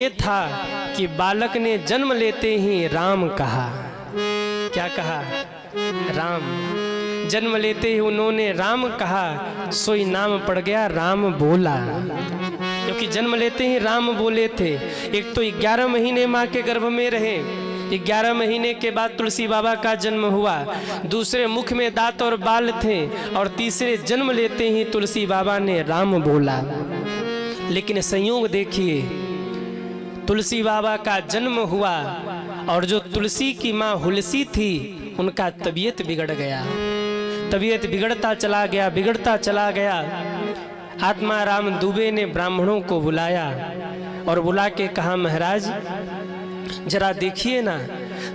ये था कि बालक ने जन्म लेते ही राम कहा। क्या कहा? राम। जन्म लेते ही उन्होंने राम कहा, सोई नाम पड़ गया राम बोला। क्योंकि जन्म लेते ही राम बोले थे। एक तो 11 महीने माँ के गर्भ में रहे, 11 महीने के बाद तुलसी बाबा का जन्म हुआ, दूसरे मुख में दांत और बाल थे, और तीसरे जन्म लेते ही तुलसी बाबा ने राम बोला। लेकिन संयोग देखिए, तुलसी बाबा का जन्म हुआ और जो तुलसी की माँ हुलसी थी उनका तबीयत बिगड़ गया। तबीयत बिगड़ता चला गया। आत्मा राम दुबे ने ब्राह्मणों को बुलाया और बुला के कहा, महाराज जरा देखिए ना,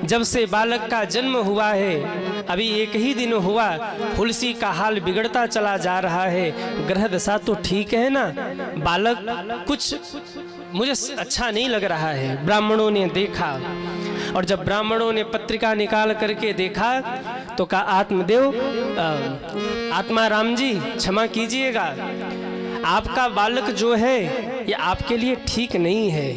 जब से बालक का जन्म हुआ है, अभी 1 ही दिन हुआ, हुलसी का हाल बिगड़ता चला जा रहा है। ग्रह दशा तो ठीक है ना, बालक कुछ मुझे अच्छा नहीं लग रहा है। ब्राह्मणों ने देखा, और जब ब्राह्मणों ने पत्रिका निकाल करके देखा तो कहा, आत्मा राम जी क्षमा कीजिएगा, आपका बालक जो है ये आपके लिए ठीक नहीं है,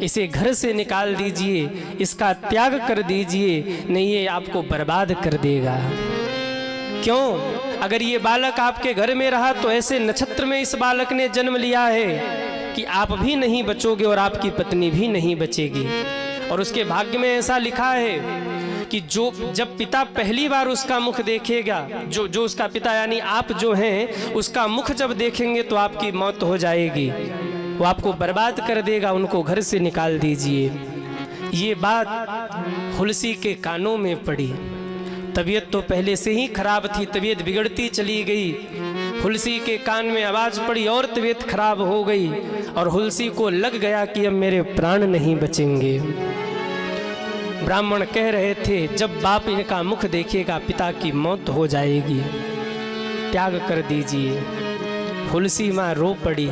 इसे घर से निकाल दीजिए, इसका त्याग कर दीजिए, नहीं ये आपको बर्बाद कर देगा। क्यों? अगर ये बालक आपके घर में रहा तो ऐसे नक्षत्र में इस बालक ने जन्म लिया है कि आप भी नहीं बचोगे और आपकी पत्नी भी नहीं बचेगी। और उसके भाग्य में ऐसा लिखा है कि जब पिता पहली बार उसका मुख देखेगा, जो उसका पिता यानी आप जो हैं, उसका मुख जब देखेंगे तो आपकी मौत हो जाएगी, वो आपको बर्बाद कर देगा, उनको घर से निकाल दीजिए। ये बात हुलसी के कानों में पड़ी। तबीयत तो पहले से ही खराब थी, तबीयत बिगड़ती चली गई। हुलसी के कान में आवाज पड़ी और तबीयत खराब हो गई, और हुलसी को लग गया कि अब मेरे प्राण नहीं बचेंगे। ब्राह्मण कह रहे थे, जब बाप इनका मुख देखेगा पिता की मौत हो जाएगी, त्याग कर दीजिए। हुलसी माँ रो पड़ी,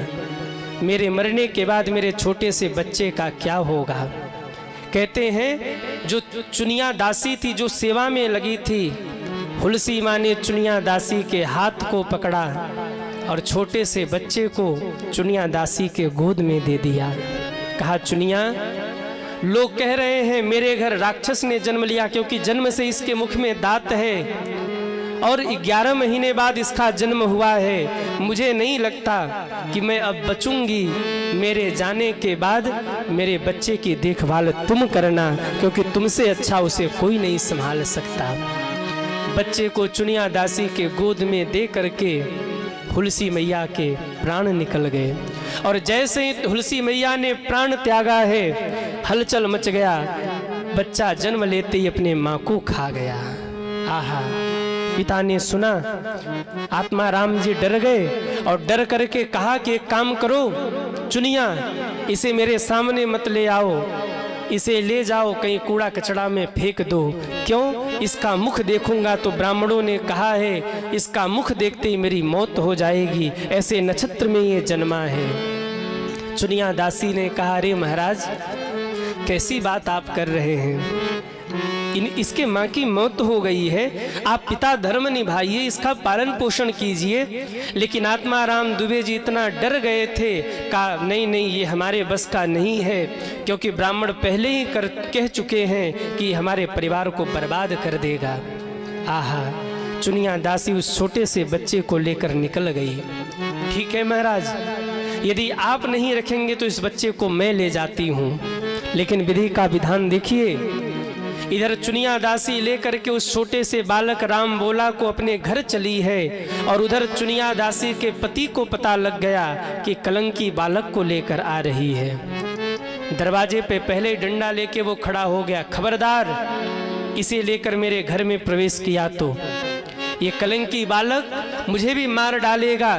मेरे मरने के बाद मेरे छोटे से बच्चे का क्या होगा। कहते हैं जो चुनिया दासी थी, जो सेवा में लगी थी, हुलसी माँ ने चुनिया दासी के हाथ को पकड़ा और छोटे से बच्चे को चुनिया दासी के गोद में दे दिया। कहा, चुनिया, लोग कह रहे हैं मेरे घर राक्षस ने जन्म लिया, क्योंकि जन्म से इसके मुख में दांत है और 11 महीने बाद इसका जन्म हुआ है। मुझे नहीं लगता कि मैं अब बचूंगी। मेरे जाने के बाद मेरे बच्चे की देखभाल तुम करना, क्योंकि तुमसे अच्छा उसे कोई नहीं संभाल सकता। बच्चे को चुनिया दासी के गोद में दे करके हुलसी मैया के प्राण निकल गए। और जैसे ही हुलसी मैया ने प्राण त्यागा है, हलचल मच गया। बच्चा जन्म लेते ही अपने माँ को खा गया। आहा! पिता ने सुना, आत्मा राम जी डर गए और डर करके कहा कि एक काम करो चुनिया, इसे मेरे सामने मत ले आओ, इसे ले जाओ कहीं कूड़ा कचड़ा में फेंक दो। क्यों? इसका मुख देखूंगा तो ब्राह्मणों ने कहा है इसका मुख देखते ही मेरी मौत हो जाएगी, ऐसे नक्षत्र में ये जन्मा है। चुनिया दासी ने कहा, अरे महाराज कैसी बात आप कर रहे हैं, इसके माँ की मौत हो गई है, आप पिता धर्म निभाइए, इसका पालन पोषण कीजिए। लेकिन आत्मा राम दुबे जी इतना डर गए थे, कहा नहीं ये हमारे बस का नहीं है, क्योंकि ब्राह्मण पहले ही कह चुके हैं कि हमारे परिवार को बर्बाद कर देगा। आहा! चुनिया दासी उस छोटे से बच्चे को लेकर निकल गई। ठीक है महाराज, यदि आप नहीं रखेंगे तो इस बच्चे को मैं ले जाती हूँ। लेकिन विधि का विधान देखिए, इधर चुनिया दासी लेकर के उस छोटे से बालक राम बोला को अपने घर चली है, और उधर चुनिया दासी के पति को पता लग गया कि कलंकी बालक को लेकर आ रही है। दरवाजे पे पहले डंडा लेके वो खड़ा हो गया, खबरदार इसे लेकर मेरे घर में प्रवेश किया तो ये कलंकी बालक मुझे भी मार डालेगा।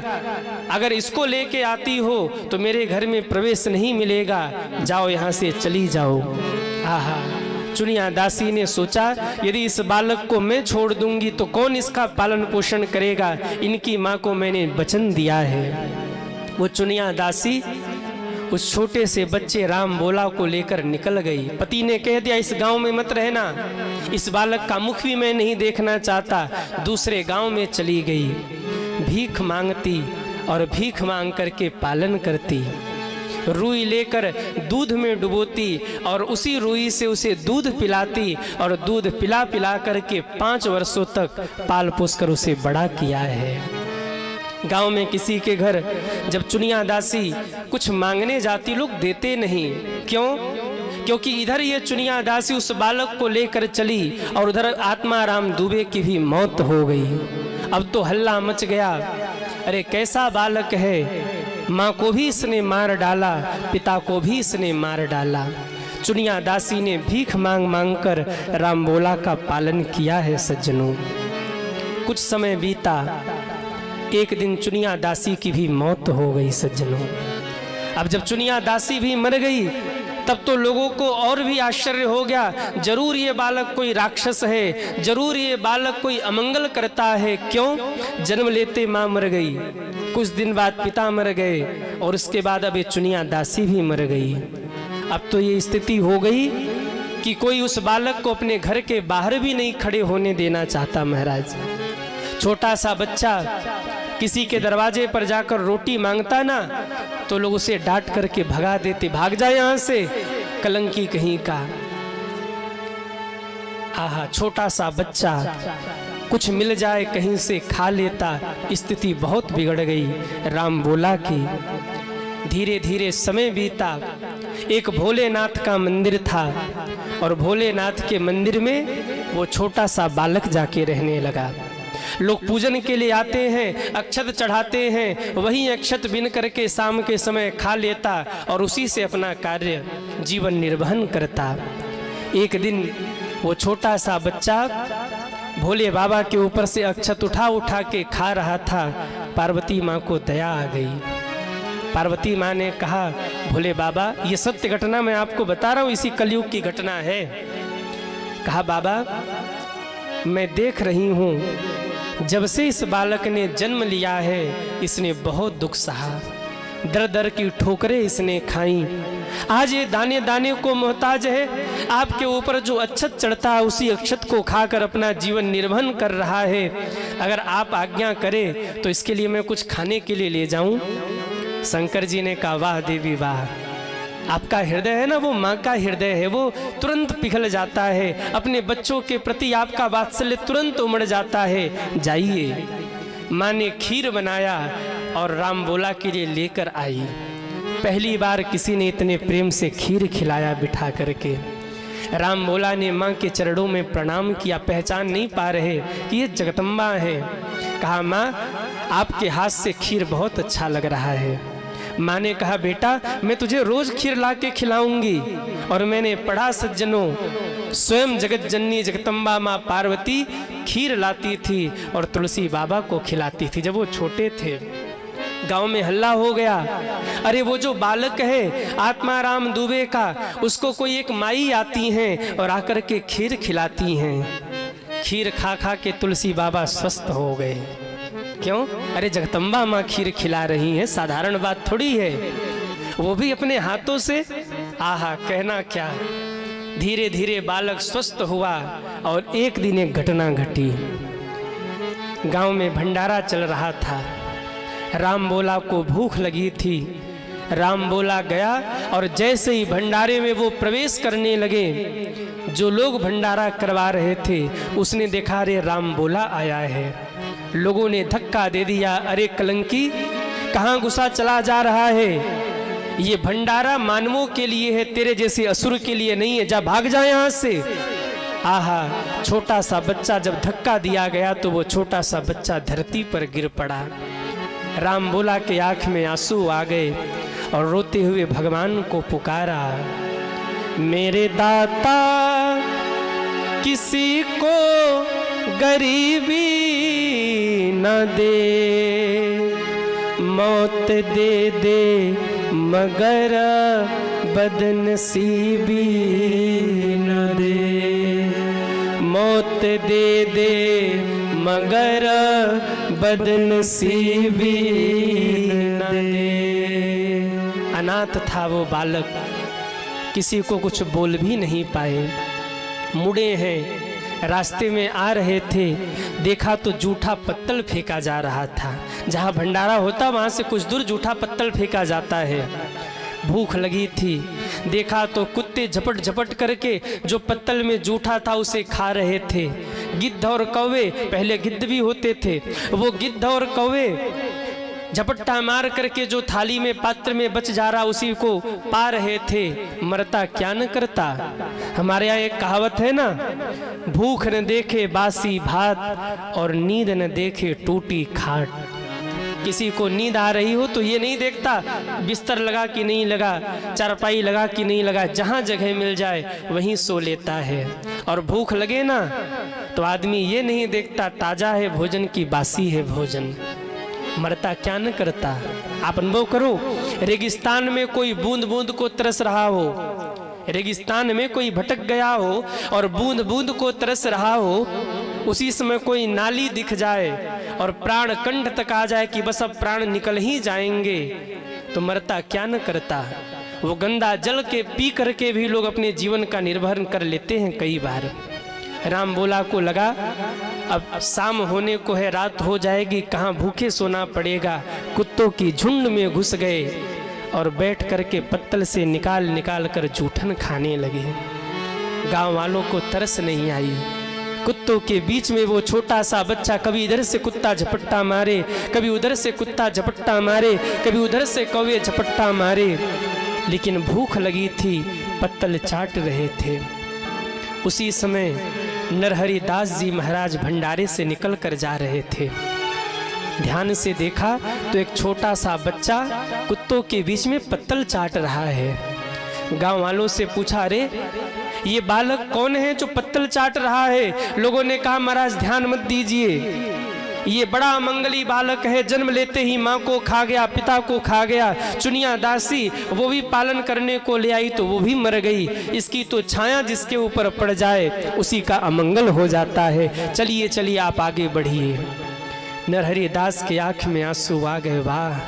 अगर इसको लेके आती हो तो मेरे घर में प्रवेश नहीं मिलेगा, जाओ यहाँ से चली जाओ। आहा! चुनिया दासी ने सोचा, यदि इस बालक को मैं छोड़ दूंगी तो कौन इसका पालन पोषण करेगा, इनकी माँ को मैंने वचन दिया है। वो चुनिया दासी उस छोटे से बच्चे राम बोला को लेकर निकल गई। पति ने कह दिया इस गांव में मत रहना, इस बालक का मुख भी मैं नहीं देखना चाहता। दूसरे गांव में चली गई, भीख मांगती और भीख मांग करके पालन करती। रुई लेकर दूध में डुबोती और उसी रुई से उसे दूध पिलाती और दूध पिला पिला करके 5 वर्षों तक पाल पोस कर उसे बड़ा किया है। गांव में किसी के घर जब चुनिया दासी कुछ मांगने जाती, लोग देते नहीं। क्यों? क्योंकि इधर ये चुनिया दासी उस बालक को लेकर चली और उधर आत्माराम दुबे की भी मौत हो गई। अब तो हल्ला मच गया, अरे कैसा बालक है, माँ को भी इसने मार डाला, पिता को भी इसने मार डाला। चुनिया दासी ने भीख मांग मांग कर रामबोला का पालन किया है सज्जनों। कुछ समय बीता, एक दिन चुनिया दासी की भी मौत हो गई सज्जनों। अब जब चुनिया दासी भी मर गई तब तो लोगों को और भी आश्चर्य हो गया, जरूर ये बालक कोई राक्षस है, जरूर ये बालक कोई अमंगल करता है। क्यों? जन्म लेते माँ मर गई, कुछ दिन बाद पिता मर गए और उसके बाद अब ये चुनिया दासी भी मर गई। अब तो ये स्थिति हो गई कि कोई उस बालक को अपने घर के बाहर भी नहीं खड़े होने देना चाहता। महाराज, छोटा सा बच्चा किसी के दरवाजे पर जाकर रोटी मांगता ना तो लोग उसे डांट करके भगा देते, भाग जाए यहां से, कलंकी कहीं का। आहा, छोटा सा बच्चा कुछ मिल जाए कहीं से खा लेता। स्थिति बहुत बिगड़ गई रामबोला की। धीरे धीरे समय बीता, एक भोलेनाथ का मंदिर था और भोलेनाथ के मंदिर में वो छोटा सा बालक जाके रहने लगा। लोग पूजन के लिए आते हैं, अक्षत चढ़ाते हैं, वही अक्षत बिन करके शाम के समय खा लेता और उसी से अपना कार्य जीवन निर्वहन करता। एक दिन वो छोटा सा बच्चा भोले बाबा के ऊपर से अक्षत उठा उठा के खा रहा था। पार्वती माँ को दया आ गई। पार्वती माँ ने कहा, भोले बाबा ये सत्य घटना मैं आपको बता रहा हूँ, इसी कलयुग की घटना है। कहा, बाबा मैं देख रही हूँ जब से इस बालक ने जन्म लिया है इसने बहुत दुख सहा, दर दर की ठोकरें इसने खाई, आज ये दाने दाने को मोहताज है। आपके ऊपर जो अक्षत चढ़ता है उसी अक्षत को खाकर अपना जीवन निर्वहन कर रहा है। अगर आप आज्ञा करें तो इसके लिए मैं कुछ खाने के लिए ले जाऊं। शंकर जी ने कहा, वाह देवी वाह, आपका हृदय है ना, वो माँ का हृदय है, वो तुरंत पिघल जाता है। अपने बच्चों के प्रति आपका वात्सल्य तुरंत उमड़ जाता है। जाइए। माँ ने खीर बनाया और रामबोला के लिए लेकर आई। पहली बार किसी ने इतने प्रेम से खीर खिलाया बिठा करके। रामबोला ने माँ के चरणों में प्रणाम किया, पहचान नहीं पा रहे कि ये जगदम्बा है। कहा, माँ आपके हाथ से खीर बहुत अच्छा लग रहा है। माँ ने कहा, बेटा मैं तुझे रोज खीर ला के खिलाऊंगी। और मैंने पढ़ा सज्जनों, स्वयं जगत जननी जगदम्बा माँ पार्वती खीर लाती थी और तुलसी बाबा को खिलाती थी जब वो छोटे थे। गांव में हल्ला हो गया, अरे वो जो बालक है आत्माराम दुबे का, उसको कोई एक माई आती हैं और आकर के खीर खिलाती हैं। खीर खा खा के तुलसी बाबा स्वस्थ हो गए। क्यों? अरे जगदम्बा माँ खीर खिला रही है, साधारण बात थोड़ी है, वो भी अपने हाथों से। आहा, कहना क्या। धीरे धीरे बालक स्वस्थ हुआ और एक दिन एक घटना घटी। गांव में भंडारा चल रहा था। रामबोला को भूख लगी थी। रामबोला गया और जैसे ही भंडारे में वो प्रवेश करने लगे, जो लोग भंडारा करवा रहे थे उसने देखा, अरे रामबोला आया है। लोगों ने धक्का दे दिया, अरे कलंकी कहाँ घुसा चला जा रहा है, ये भंडारा मानवों के लिए है, तेरे जैसे असुर के लिए नहीं है, जा भाग जा यहाँ से। आहा, छोटा सा बच्चा जब धक्का दिया गया तो वो छोटा सा बच्चा धरती पर गिर पड़ा। रामबोला के आंख में आंसू आ गए और रोते हुए भगवान को पुकारा, मेरे दाता किसी को गरीबी न दे, मौत दे दे मगर बदनसीबी न दे, मौत दे दे मगर बदनसीबी न दे। अनाथ था वो बालक, किसी को कुछ बोल भी नहीं पाए। मुड़े हैं, रास्ते में आ रहे थे, देखा तो जूठा पत्तल फेंका जा रहा था। जहाँ भंडारा होता वहाँ से कुछ दूर जूठा पत्तल फेंका जाता है। भूख लगी थी। देखा तो कुत्ते झपट झपट करके जो पत्तल में जूठा था उसे खा रहे थे। गिद्ध और कौवे, पहले गिद्ध भी होते थे, वो गिद्ध और कौवे झपट्टा मार करके जो थाली में पात्र में बच जा रहा उसी को पा रहे थे। मरता क्या न करता। हमारे यहाँ एक कहावत है ना, भूख न देखे बासी भात और नींद न देखे टूटी खाट। किसी को नींद आ रही हो तो ये नहीं देखता बिस्तर लगा कि नहीं लगा, चारपाई लगा कि नहीं लगा, जहाँ जगह मिल जाए वहीं सो लेता है। और भूख लगे ना तो आदमी ये नहीं देखता ताज़ा है भोजन की बासी है भोजन। मरता क्या न करता। आप अनुभव करो, रेगिस्तान में कोई बूंद बूंद को तरस रहा हो, रेगिस्तान में कोई भटक गया हो और बूंद बूंद को तरस रहा हो, उसी समय कोई नाली दिख जाए और प्राण कंठ तक आ जाए कि बस अब प्राण निकल ही जाएंगे, तो मरता क्या न करता। वो गंदा जल के पी करके भी लोग अपने जीवन का निर्वहन कर लेते हैं कई बार। राम बोला को लगा अब शाम होने को है, रात हो जाएगी, कहाँ भूखे सोना पड़ेगा। कुत्तों की झुंड में घुस गए और बैठ करके पत्तल से निकाल निकाल कर जूठन खाने लगे। गांव वालों को तरस नहीं आई। कुत्तों के बीच में वो छोटा सा बच्चा कभी इधर से कुत्ता झपट्टा मारे, कभी उधर से कुत्ता झपट्टा मारे, कभी उधर से कौवे झपट्टा मारे, लेकिन भूख लगी थी, पत्तल चाट रहे थे। उसी समय नरहरि दास जी महाराज भंडारे से निकल कर जा रहे थे। ध्यान से देखा तो एक छोटा सा बच्चा कुत्तों के बीच में पत्तल चाट रहा है। गांव वालों से पूछा, अरे ये बालक कौन है जो पत्तल चाट रहा है? लोगों ने कहा, महाराज ध्यान मत दीजिए, ये बड़ा अमंगली बालक है, जन्म लेते ही माँ को खा गया, पिता को खा गया, चुनिया दासी वो भी पालन करने को ले आई तो वो भी मर गई, इसकी तो छाया जिसके ऊपर पड़ जाए उसी का अमंगल हो जाता है। चलिए चलिए आप आगे बढ़िए। नरहरि दास के आंख में आंसू आ गए। वाह,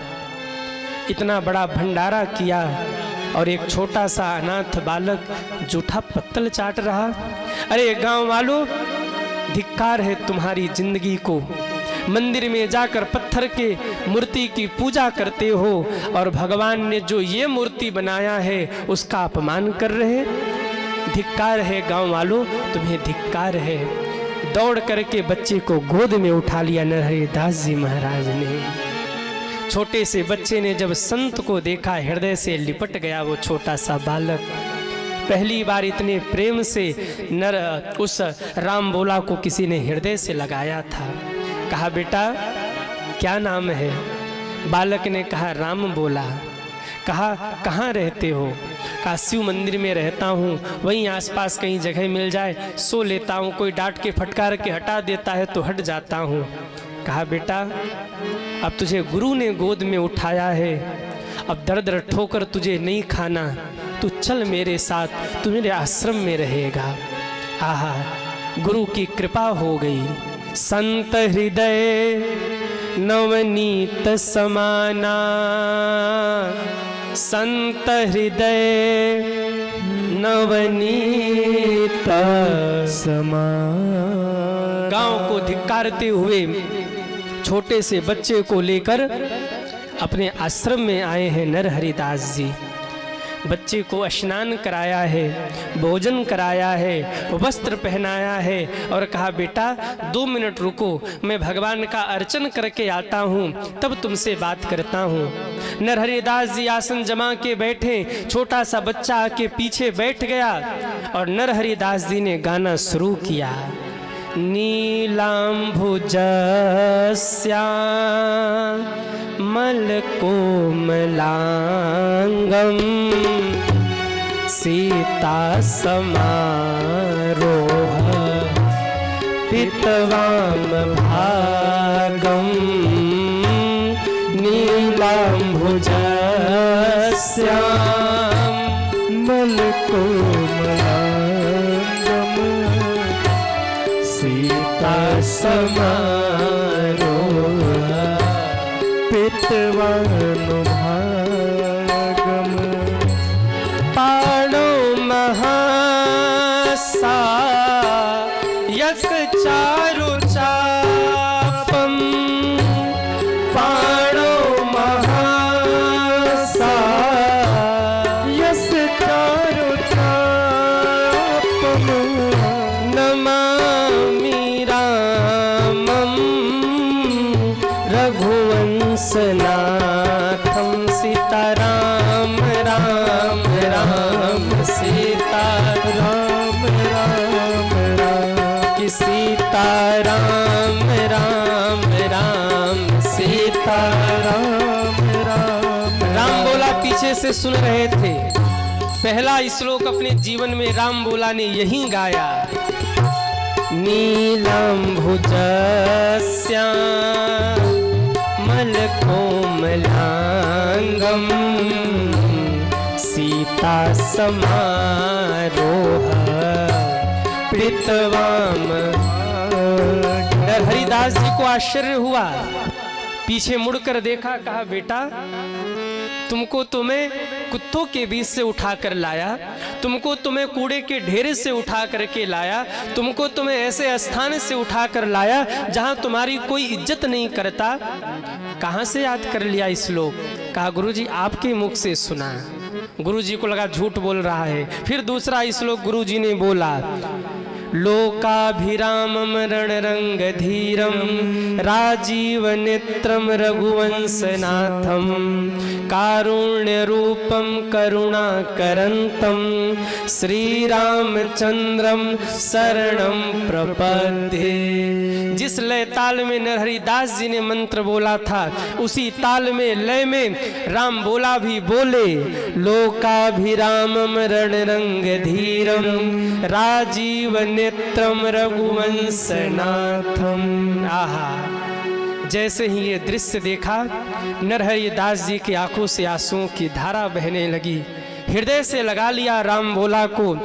इतना बड़ा भंडारा किया और एक छोटा सा अनाथ बालक जूठा पत्तल चाट रहा। अरे गांव वालों, धिक्कार है तुम्हारी जिंदगी को। मंदिर में जाकर पत्थर के मूर्ति की पूजा करते हो और भगवान ने जो ये मूर्ति बनाया है उसका अपमान कर रहे। धिक्कार है गांव वालों, तुम्हें धिक्कार है। दौड़ करके बच्चे को गोद में उठा लिया नरहरि दास जी महाराज ने। छोटे से बच्चे ने जब संत को देखा, हृदय से लिपट गया वो छोटा सा बालक। पहली बार इतने प्रेम से उस राम बोला को किसी ने हृदय से लगाया था। कहा, बेटा क्या नाम है? बालक ने कहा, राम बोला। कहा, कहाँ रहते हो? कहा, शिव मंदिर में रहता हूँ, वहीं आसपास कहीं जगह मिल जाए सो लेता हूँ, कोई डांट के फटकार के हटा देता है तो हट जाता हूँ। कहा, बेटा अब तुझे गुरु ने गोद में उठाया है, अब दर दर ठोकर तुझे नहीं खाना, तू चल मेरे साथ, तू मेरे आश्रम में रहेगा। आहा, गुरु की कृपा हो गई। संत हृदय नवनीत समाना, संत हृदय नवनीत समाना। गांव को धिक्कारते हुए छोटे से बच्चे को लेकर अपने आश्रम में आए हैं नरहरि दास जी। बच्चे को स्नान कराया है, भोजन कराया है, वस्त्र पहनाया है और कहा, बेटा 2 मिनट रुको, मैं भगवान का अर्चन करके आता हूँ, तब तुमसे बात करता हूँ। नरहरि दास जी आसन जमा के बैठे, छोटा सा बच्चा आके पीछे बैठ गया और नरहरि दास जी ने गाना शुरू किया। नीलांभुजस्यामल कोमलांगम सीता समारोह पितवाम भागम। नीलांभुजस्यामल कोमलांगम सीता समारोह पितवानुभागम। पाणो महासा यक चारु चापम, पाणो महासा नमामि रामं रघुवंशनाथं सीताराम राम राम सीताराम राम राम कि सीताराम राम राम सीताराम राम राम बोला पीछे से सुन रहे थे। पहला श्लोक अपने जीवन में राम बोला ने यही गाया। नीलाम्बुजस्यामलकोमलाङ्गं सीता समारोह प्रीतवाम। हरिदास जी को आश्चर्य हुआ, पीछे मुड़कर देखा, कहा बेटा तुमको तो मैं कुत्तों के बीच से उठाकर लाया, तुमको तो मैं कूड़े के ढेरे से उठा करके लाया, तुमको तो मैं ऐसे स्थान से उठाकर लाया जहां तुम्हारी कोई इज्जत नहीं करता। कहां से याद कर लिया इस श्लोक? कहा गुरुजी आपके मुख से सुना। गुरुजी को लगा झूठ बोल रहा है। फिर दूसरा श्लोक गुरुजी ने बोला, लोकाभिरामं रणरंगधीरं राजीवनेत्रं रघुवंशनाथं कारुण्यरूपं करुणाकरन्तं श्रीरामचंद्रं शरणं प्रपद्ये। जिस लय ताल में नरहरिदास जी ने मंत्र बोला था, उसी ताल में लय में राम बोला भी बोले। लोकाभिरामं रणरंगधीरं राजीव नेत्रम रघुवंशनाथम। आहा, जैसे ही ये दृश्य देखा नरहरिदास जी की आंखों से आंसुओं की धारा बहने लगी। हृदय से लगा लिया राम भोला को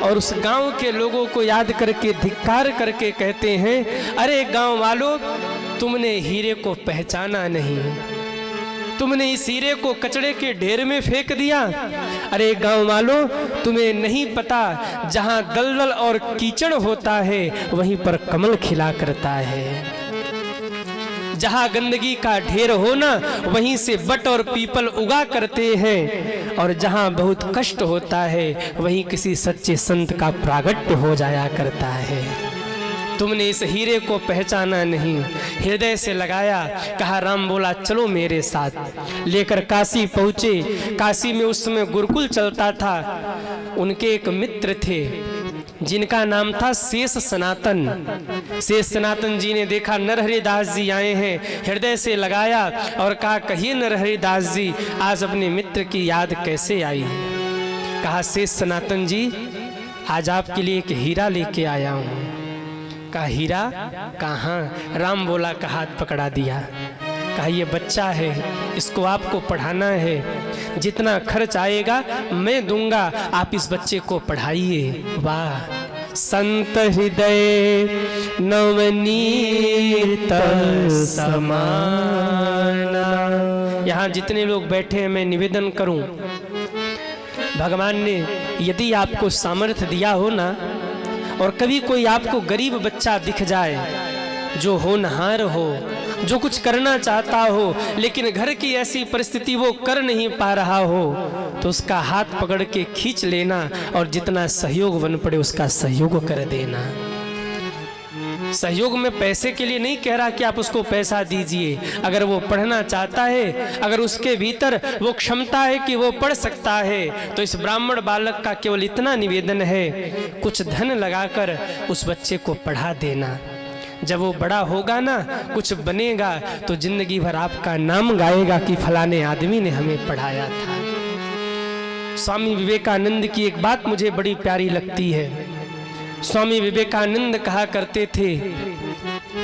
और उस गांव के लोगों को याद करके धिक्कार करके कहते हैं, अरे गांव वालों, तुमने हीरे को पहचाना नहीं, तुमने इस हीरे को कचड़े के ढेर में फेंक दिया। अरे गांव वालों, तुम्हें नहीं पता जहां दलदल और कीचड़ होता है वहीं पर कमल खिला करता है। जहां गंदगी का ढेर होना वहीं से बट और पीपल उगा करते हैं, और जहां बहुत कष्ट होता है वहीं किसी सच्चे संत का प्रागट्य हो जाया करता है। तुमने इस हीरे को पहचाना नहीं। हृदय से लगाया, कहा राम बोला चलो मेरे साथ। लेकर काशी पहुंचे। काशी में उस समय गुरुकुल चलता था। उनके एक मित्र थे जिनका नाम था शेष सनातन। शेष सनातन जी ने देखा नरहरिदास जी आए हैं, हृदय से लगाया और कहा कहिए नरहरिदास जी, आज अपने मित्र की याद कैसे आई? कहा शेष सनातन जी, आज आपके लिए एक हीरा लेके आया हूँ। कहा हीरा कहाँ? राम बोला का हाथ पकड़ा दिया। कहा ये बच्चा है, इसको आपको पढ़ाना है, जितना खर्च आएगा मैं दूंगा, आप इस बच्चे को पढ़ाइए। वाह, संत हृदय नवनीत समाना। यहाँ जितने लोग बैठे हैं मैं निवेदन करूं, भगवान ने यदि आपको सामर्थ्य दिया हो ना, और कभी कोई आपको गरीब बच्चा दिख जाए जो होनहार हो, जो कुछ करना चाहता हो लेकिन घर की ऐसी परिस्थिति वो कर नहीं पा रहा हो, तो उसका हाथ पकड़ के खींच लेना और जितना सहयोग बन पड़े उसका सहयोग कर देना। सहयोग में पैसे के लिए नहीं कह रहा कि आप उसको पैसा दीजिए। अगर वो पढ़ना चाहता है, अगर उसके भीतर वो क्षमता है कि वो पढ़ सकता है, तो इस ब्राह्मण बालक का केवल इतना निवेदन है, कुछ धन लगाकर उस बच्चे को पढ़ा देना। जब वो बड़ा होगा ना, कुछ बनेगा, तो जिंदगी भर आपका नाम गाएगा कि फलाने आदमी ने हमें पढ़ाया था। स्वामी विवेकानंद की एक बात मुझे बड़ी प्यारी लगती है। स्वामी विवेकानंद कहा करते थे,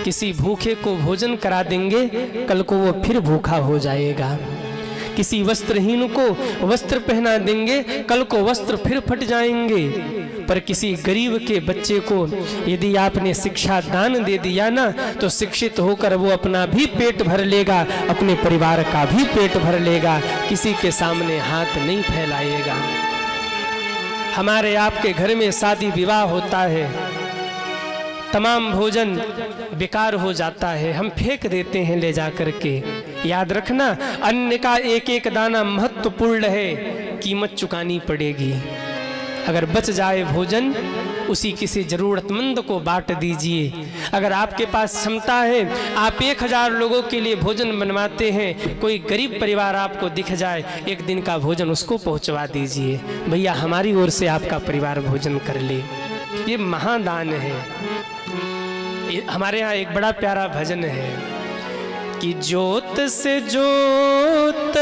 किसी भूखे को भोजन करा देंगे, कल को वो फिर भूखा हो जाएगा। किसी वस्त्रहीन को वस्त्र पहना देंगे, कल को वस्त्र फिर फट जाएंगे। पर किसी गरीब के बच्चे को यदि आपने शिक्षा दान दे दिया ना, तो शिक्षित होकर वो अपना भी पेट भर लेगा, अपने परिवार का भी पेट भर लेगा, किसी के सामने हाथ नहीं फैलाएगा। हमारे आपके घर में शादी विवाह होता है, तमाम भोजन बेकार हो जाता है, हम फेंक देते हैं ले जा करके। याद रखना, अन्न का एक एक दाना महत्वपूर्ण है, कीमत चुकानी पड़ेगी। अगर बच जाए भोजन उसी किसी ज़रूरतमंद को बांट दीजिए। अगर आपके पास क्षमता है, आप 1000 लोगों के लिए भोजन बनवाते हैं, कोई गरीब परिवार आपको दिख जाए, एक दिन का भोजन उसको पहुंचवा दीजिए। भैया हमारी ओर से आपका परिवार भोजन कर ले, ये महादान है। हमारे यहाँ एक बड़ा प्यारा भजन है कि ज्योत से ज्योत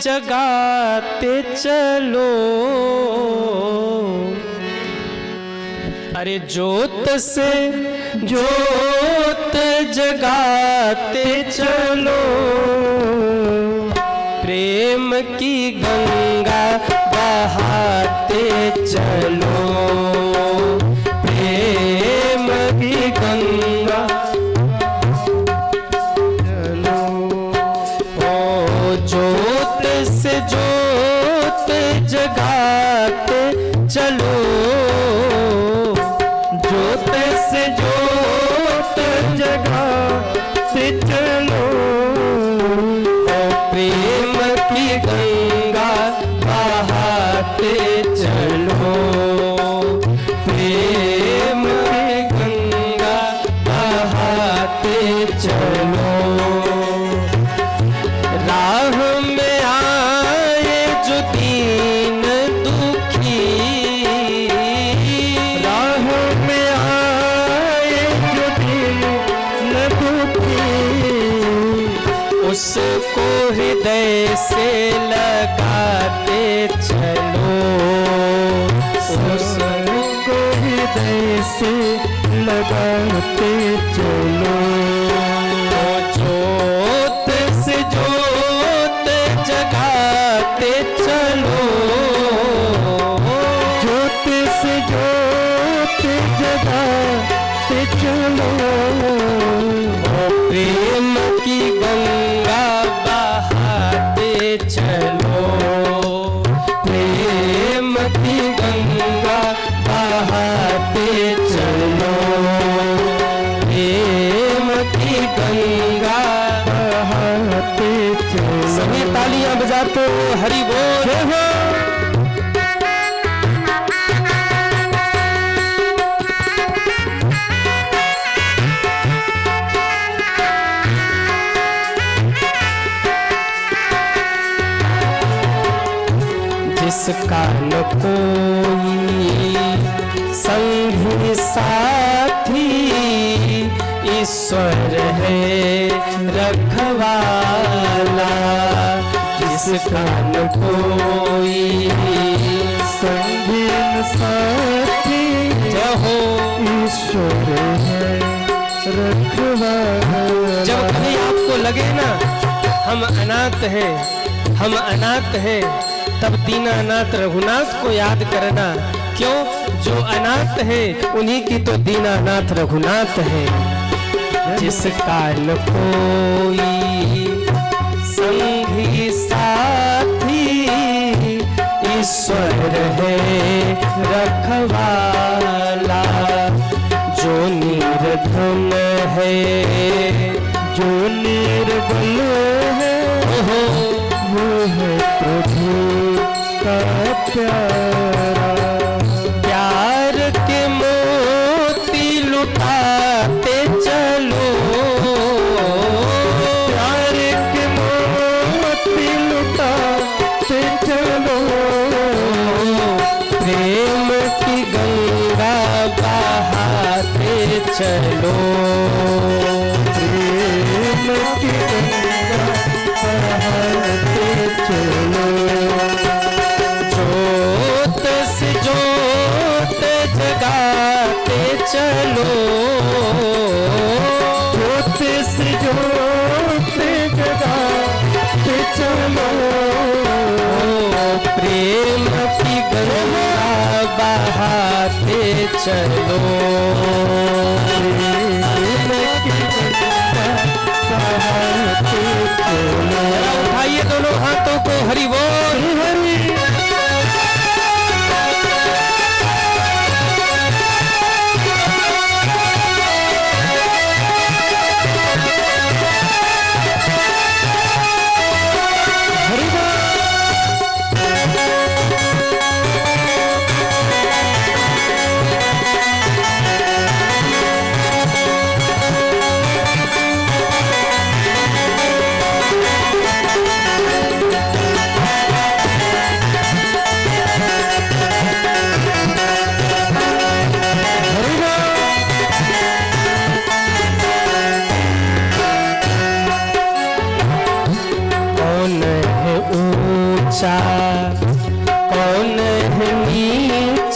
जगाते चलो, अरे ज्योत से ज्योत जगाते चलो, प्रेम की गंगा बहाते चलो, प्रेम की गंगा चलो। ओ ज्योत से ज्योत जगाते चलो, ज्योत से ज्योत जगाते चलो, प्रेम की गंगा बहाते चलो, प्रेम की गंगा बहाते चलो। राह में आए जो दीन दुखी, राह में आए जो दीन दुखी, उसको हृदय से लगाते चलो, उसको हृदय से लगाते चलो। ज्योत से ज्योत जगाते चलो, ज्योत से ज्योत जगाते चलो, प्रेम की गंगा बहाते चलो, प्रेम की गंगा बहाते चलो, प्रेम की गंगा बहाते चलो। सभी तालियां बजाते हो, हरि बोल जय हो। जिसका न कोई संगी साथी, ईश्वर है रखवाला, जिसका न कोई संगी साथी, जय हो ईश्वर है रखवाला। जब कभी आपको लगे ना हम अनाथ हैं, हम अनाथ हैं, तब दीनानाथ रघुनाथ को याद करना। क्यों? जो अनाथ है उन्हीं की तो दीनानाथ रघुनाथ है। जिसका न कोई संगी साथी, ईश्वर है रखवाला, जो निर्धन है, जो निर्बल है, वो है प्रभु का प्यारा। प्यार के मोती लुटाते चलो, प्यार के मोती लुटाते चलो, प्रेम की गंगा बहाते चलो, प्रेम की गंगा बहाते चलो। ज्योत से ज्योत जगाते चलो, ज्योत से ज्योत जगाते चलो, प्रेम की गंगा बहाते चलो, प्रेम की गंगा बहाते चलो। उठाइए दोनों हाथों को, हरि बोल हरि।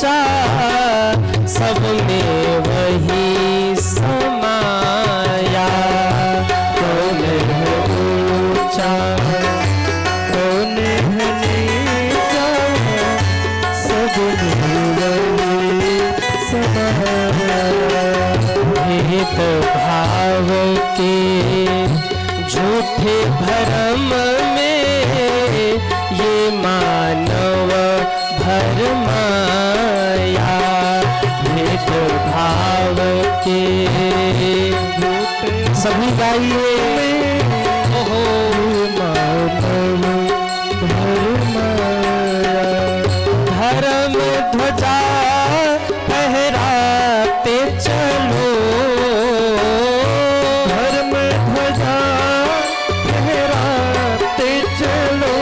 ऊंचा सब में वही समाया। कौन है ऊंचा कौन है नीचा सब में वही समाया। भेद भाव के झूठे भरम में ये मानव भरमाया। भेद भाव के सभी गाइए ओहो मानव भरमाया। धर्म ध्वजा फहराते चलो धर्म ध्वजा फहराते चलो।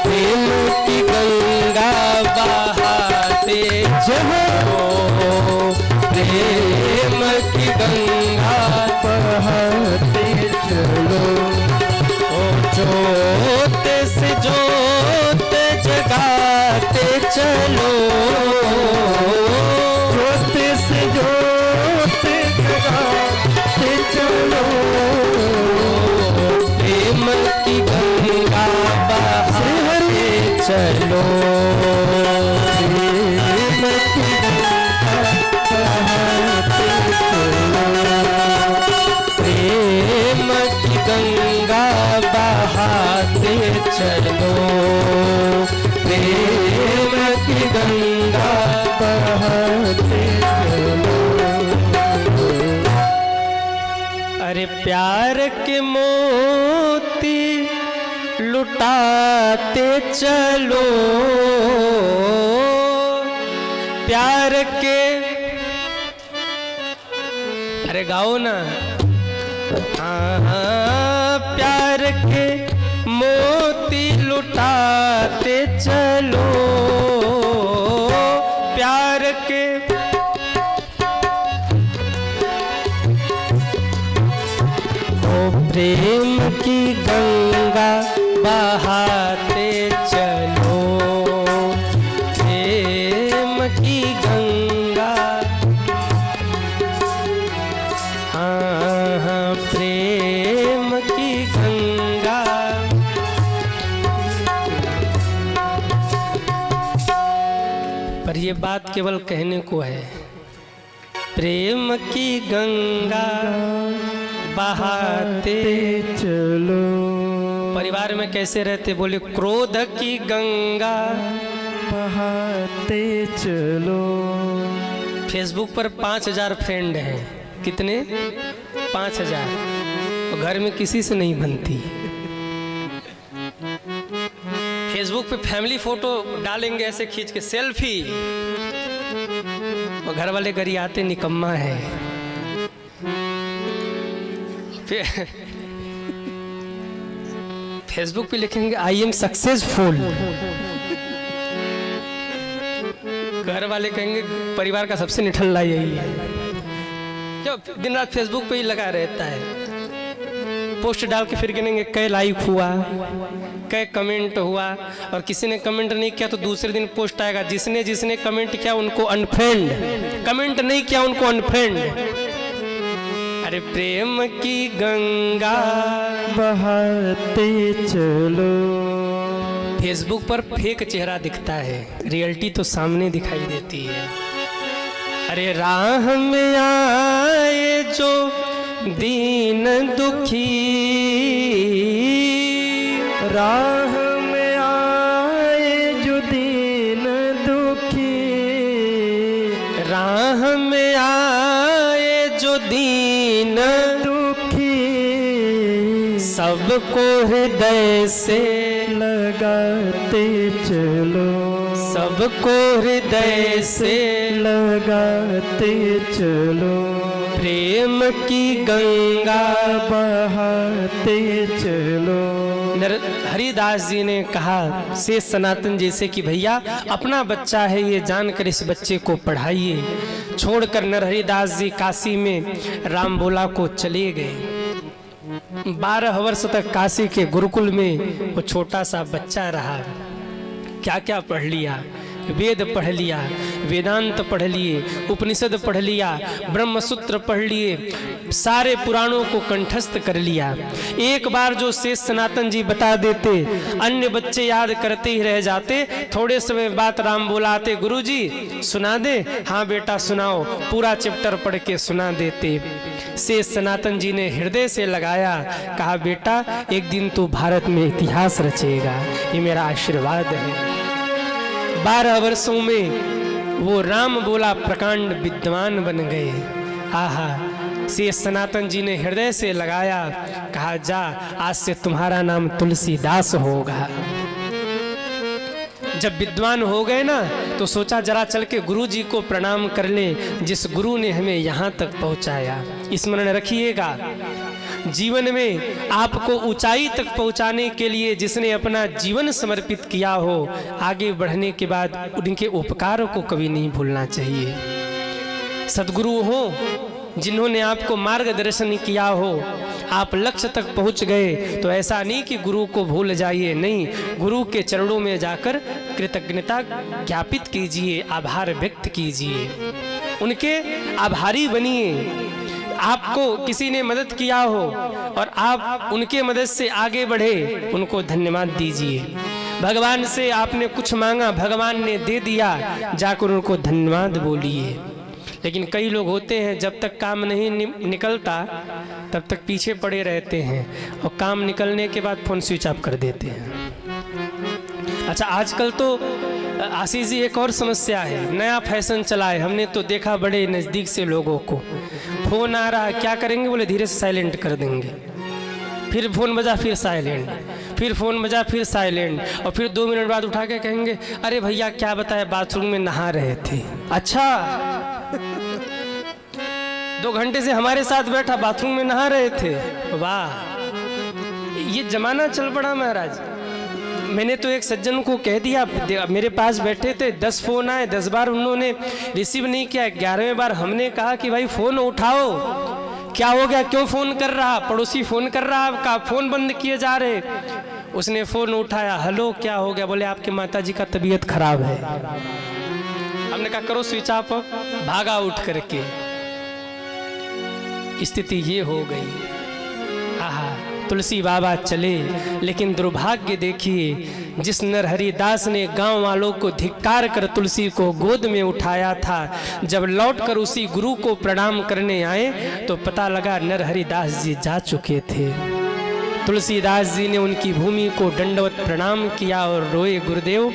प्रेम की गंगा बहाते चलो प्रेम की गंगा बहाते चलो। ओ जोत से जोत जगाते चलो जोत से जोत जगाते चलो। प्रेम की गंगा बहाते चलो प्रेम की गंगा बहाते चलो। प्रेम की गंगा बहाते चलो प्रेम की गंगा बहाते चलो। अरे प्यार के मोती लुटाते चलो प्यार के अरे गाओ ना हाँ प्यार के मोती लुटाते चलो प्यार के ओ प्रेम की गंगा बहाते चलो प्रेम की गंगा हाँ हाँ प्रेम की गंगा। पर ये बात केवल कहने को है। प्रेम की गंगा बहाते चलो। परिवार में कैसे रहते बोले क्रोध की गंगा बहाते चलो। फेसबुक पर 5000 फ्रेंड हैं। कितने 5000 और घर में किसी से नहीं बनती। फेसबुक पे फैमिली फोटो डालेंगे ऐसे खींच के सेल्फी और घर वाले गरियाते निकम्मा है। फेसबुक पे लिखेंगे आई एम सक्सेसफुल। घर वाले कहेंगे परिवार का सबसे निठल्ला यही है जो दिन रात फेसबुक पे ही लगा रहता है। पोस्ट डाल के फिर गिनेंगे कै लाइक हुआ कै कमेंट हुआ और किसी ने कमेंट नहीं किया तो दूसरे दिन पोस्ट आएगा जिसने जिसने कमेंट किया उनको अनफ्रेंड, कमेंट नहीं किया उनको अनफ्रेंड। अरे प्रेम की गंगा बहाते चलो। फेसबुक पर फेक चेहरा दिखता है, रियलिटी तो सामने दिखाई देती है। अरे राह में आए जो दीन दुखी, राह में आए जो दीन दुखी, राह में आए जो दीन दुखी, सबको हृदय से लगाते चलो, सबको हृदय से लगाते चलो। प्रेम की गंगा बहाते चलो। हरिदास जी ने कहा से सनातन जैसे कि भैया अपना बच्चा है ये जानकर इस बच्चे को पढ़ाइए। छोड़कर नरहरिदास जी काशी में राम बोला को चले गए। 12 वर्ष तक काशी के गुरुकुल में वो छोटा सा बच्चा रहा। क्या क्या पढ़ लिया, वेद पढ़ लिया, वेदांत पढ़ लिए, उपनिषद पढ़ लिया, ब्रह्मसूत्र पढ़ लिए, सारे पुराणों को कंठस्थ कर लिया। एक बार जो शेष सनातन जी बता देते, अन्य बच्चे याद करते ही रह जाते। थोड़े समय बाद राम बुलाते, गुरुजी सुना दे। हाँ बेटा सुनाओ। पूरा चैप्टर पढ़ के सुना देते। शेष सनातन जी ने हृदय से लगाया, कहा बेटा एक दिन तो भारत में इतिहास रचेगा, ये मेरा आशीर्वाद है। 12 वर्षों में वो राम बोला प्रकांड विद्वान बन गए। आहा, शेष सनातन जी ने हृदय से लगाया, कहा जा आज से तुम्हारा नाम तुलसीदास होगा। जब विद्वान हो गए ना तो सोचा जरा चल के गुरु जी को प्रणाम कर ले, जिस गुरु ने हमें यहाँ तक पहुँचाया। स्मरण रखिएगा, जीवन में आपको ऊंचाई तक पहुंचाने के लिए जिसने अपना जीवन समर्पित किया हो, आगे बढ़ने के बाद उनके उपकार को कभी नहीं भूलना चाहिए। सद्गुरु हो जिन्होंने आपको मार्गदर्शन किया हो, आप लक्ष्य तक पहुंच गए तो ऐसा नहीं कि गुरु को भूल जाइए, नहीं, गुरु के चरणों में जाकर कृतज्ञता ज्ञापित कीजिए, आभार व्यक्त कीजिए, उनके आभारी बनिए। आपको किसी ने मदद किया हो और आप उनके मदद से आगे बढ़े, उनको धन्यवाद दीजिए। भगवान से आपने कुछ मांगा, भगवान ने दे दिया, जाकर उनको धन्यवाद बोलिए। लेकिन कई लोग होते हैं जब तक काम नहीं निकलता तब तक पीछे पड़े रहते हैं और काम निकलने के बाद फोन स्विच ऑफ कर देते हैं। अच्छा, आजकल तो आशीष जी एक और समस्या है, नया फैशन चला है, हमने तो देखा बड़े नज़दीक से लोगों को। फोन आ रहा है, क्या करेंगे, बोले धीरे से साइलेंट कर देंगे, फिर फोन बजा फिर साइलेंट, फिर फोन बजा फिर साइलेंट, और फिर 2 मिनट बाद उठा के कहेंगे अरे भैया क्या बताए बाथरूम में नहा रहे थे। अच्छा, 2 घंटे से हमारे साथ बैठा बाथरूम में नहा रहे थे। वाह, ये जमाना चल पड़ा महाराज। मैंने तो एक सज्जन को कह दिया, मेरे पास बैठे थे, 10 फोन आए, 10 बार उन्होंने रिसीव नहीं किया। 11वें बार हमने कहा कि भाई फोन उठाओ, क्या हो गया, क्यों फोन कर रहा, पड़ोसी फोन कर रहा, आपका फोन बंद किए जा रहे। उसने फोन उठाया, हेलो क्या हो गया, बोले आपके माताजी का तबीयत खराब है। हमने कहा करो स्विच ऑफ, भागा उठ करके। स्थिति ये हो गई। आहा, तुलसी बाबा चले, लेकिन दुर्भाग्य देखिए, जिस नरहरिदास ने गांव वालों को धिक्कार कर तुलसी को गोद में उठाया था, जब लौटकर उसी गुरु को प्रणाम करने आए तो पता लगा नरहरिदास जी जा चुके थे। तुलसीदास जी ने उनकी भूमि को दंडवत प्रणाम किया और रोए, गुरुदेव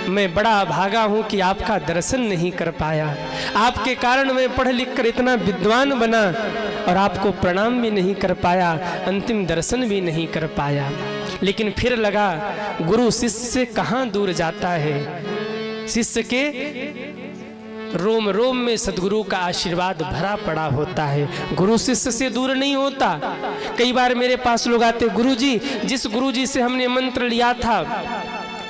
मैं बड़ा भागा हूँ कि आपका दर्शन नहीं कर पाया, आपके कारण मैं पढ़ लिख कर इतना विद्वान बना और आपको प्रणाम भी नहीं कर पाया, अंतिम दर्शन भी नहीं कर पाया। लेकिन फिर लगा गुरु शिष्य से कहाँ दूर जाता है, शिष्य के रोम रोम में सद्गुरु का आशीर्वाद भरा पड़ा होता है, गुरु शिष्य से दूर नहीं होता। कई बार मेरे पास लोग आते, गुरुजी जिस गुरुजी से हमने मंत्र लिया था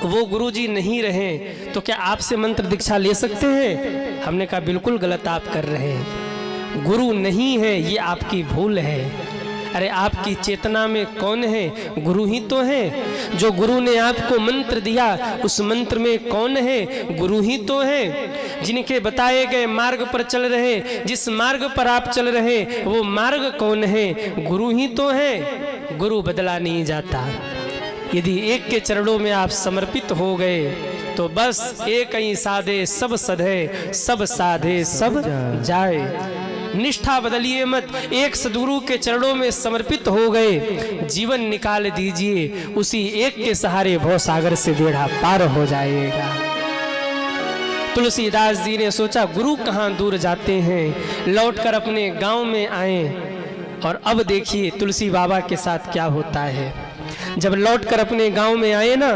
वो गुरुजी नहीं रहे, तो क्या आपसे मंत्र दीक्षा ले सकते हैं? हमने कहा बिल्कुल गलत आप कर रहे हैं, गुरु नहीं है ये आपकी भूल है। अरे आपकी चेतना में कौन है, गुरु ही तो है। जो गुरु ने आपको मंत्र दिया उस मंत्र में कौन है, गुरु ही तो है। जिनके बताए गए मार्ग पर चल रहे, जिस मार्ग पर आप चल रहे वो मार्ग कौन है, गुरु ही तो है। गुरु बदला नहीं जाता। यदि एक के चरणों में आप समर्पित हो गए तो बस एक ही साधे सब सधे, सब साधे सब जाए। निष्ठा बदलिए मत, एक सद्गुरु के चरणों में समर्पित हो गए, जीवन निकाल दीजिए, उसी एक के सहारे भवसागर से बेड़ा पार हो जाएगा। तुलसीदास जी ने सोचा गुरु कहाँ दूर जाते हैं, लौटकर अपने गांव में आए। और अब देखिए तुलसी बाबा के साथ क्या होता है। जब लौटकर अपने गांव में आए ना,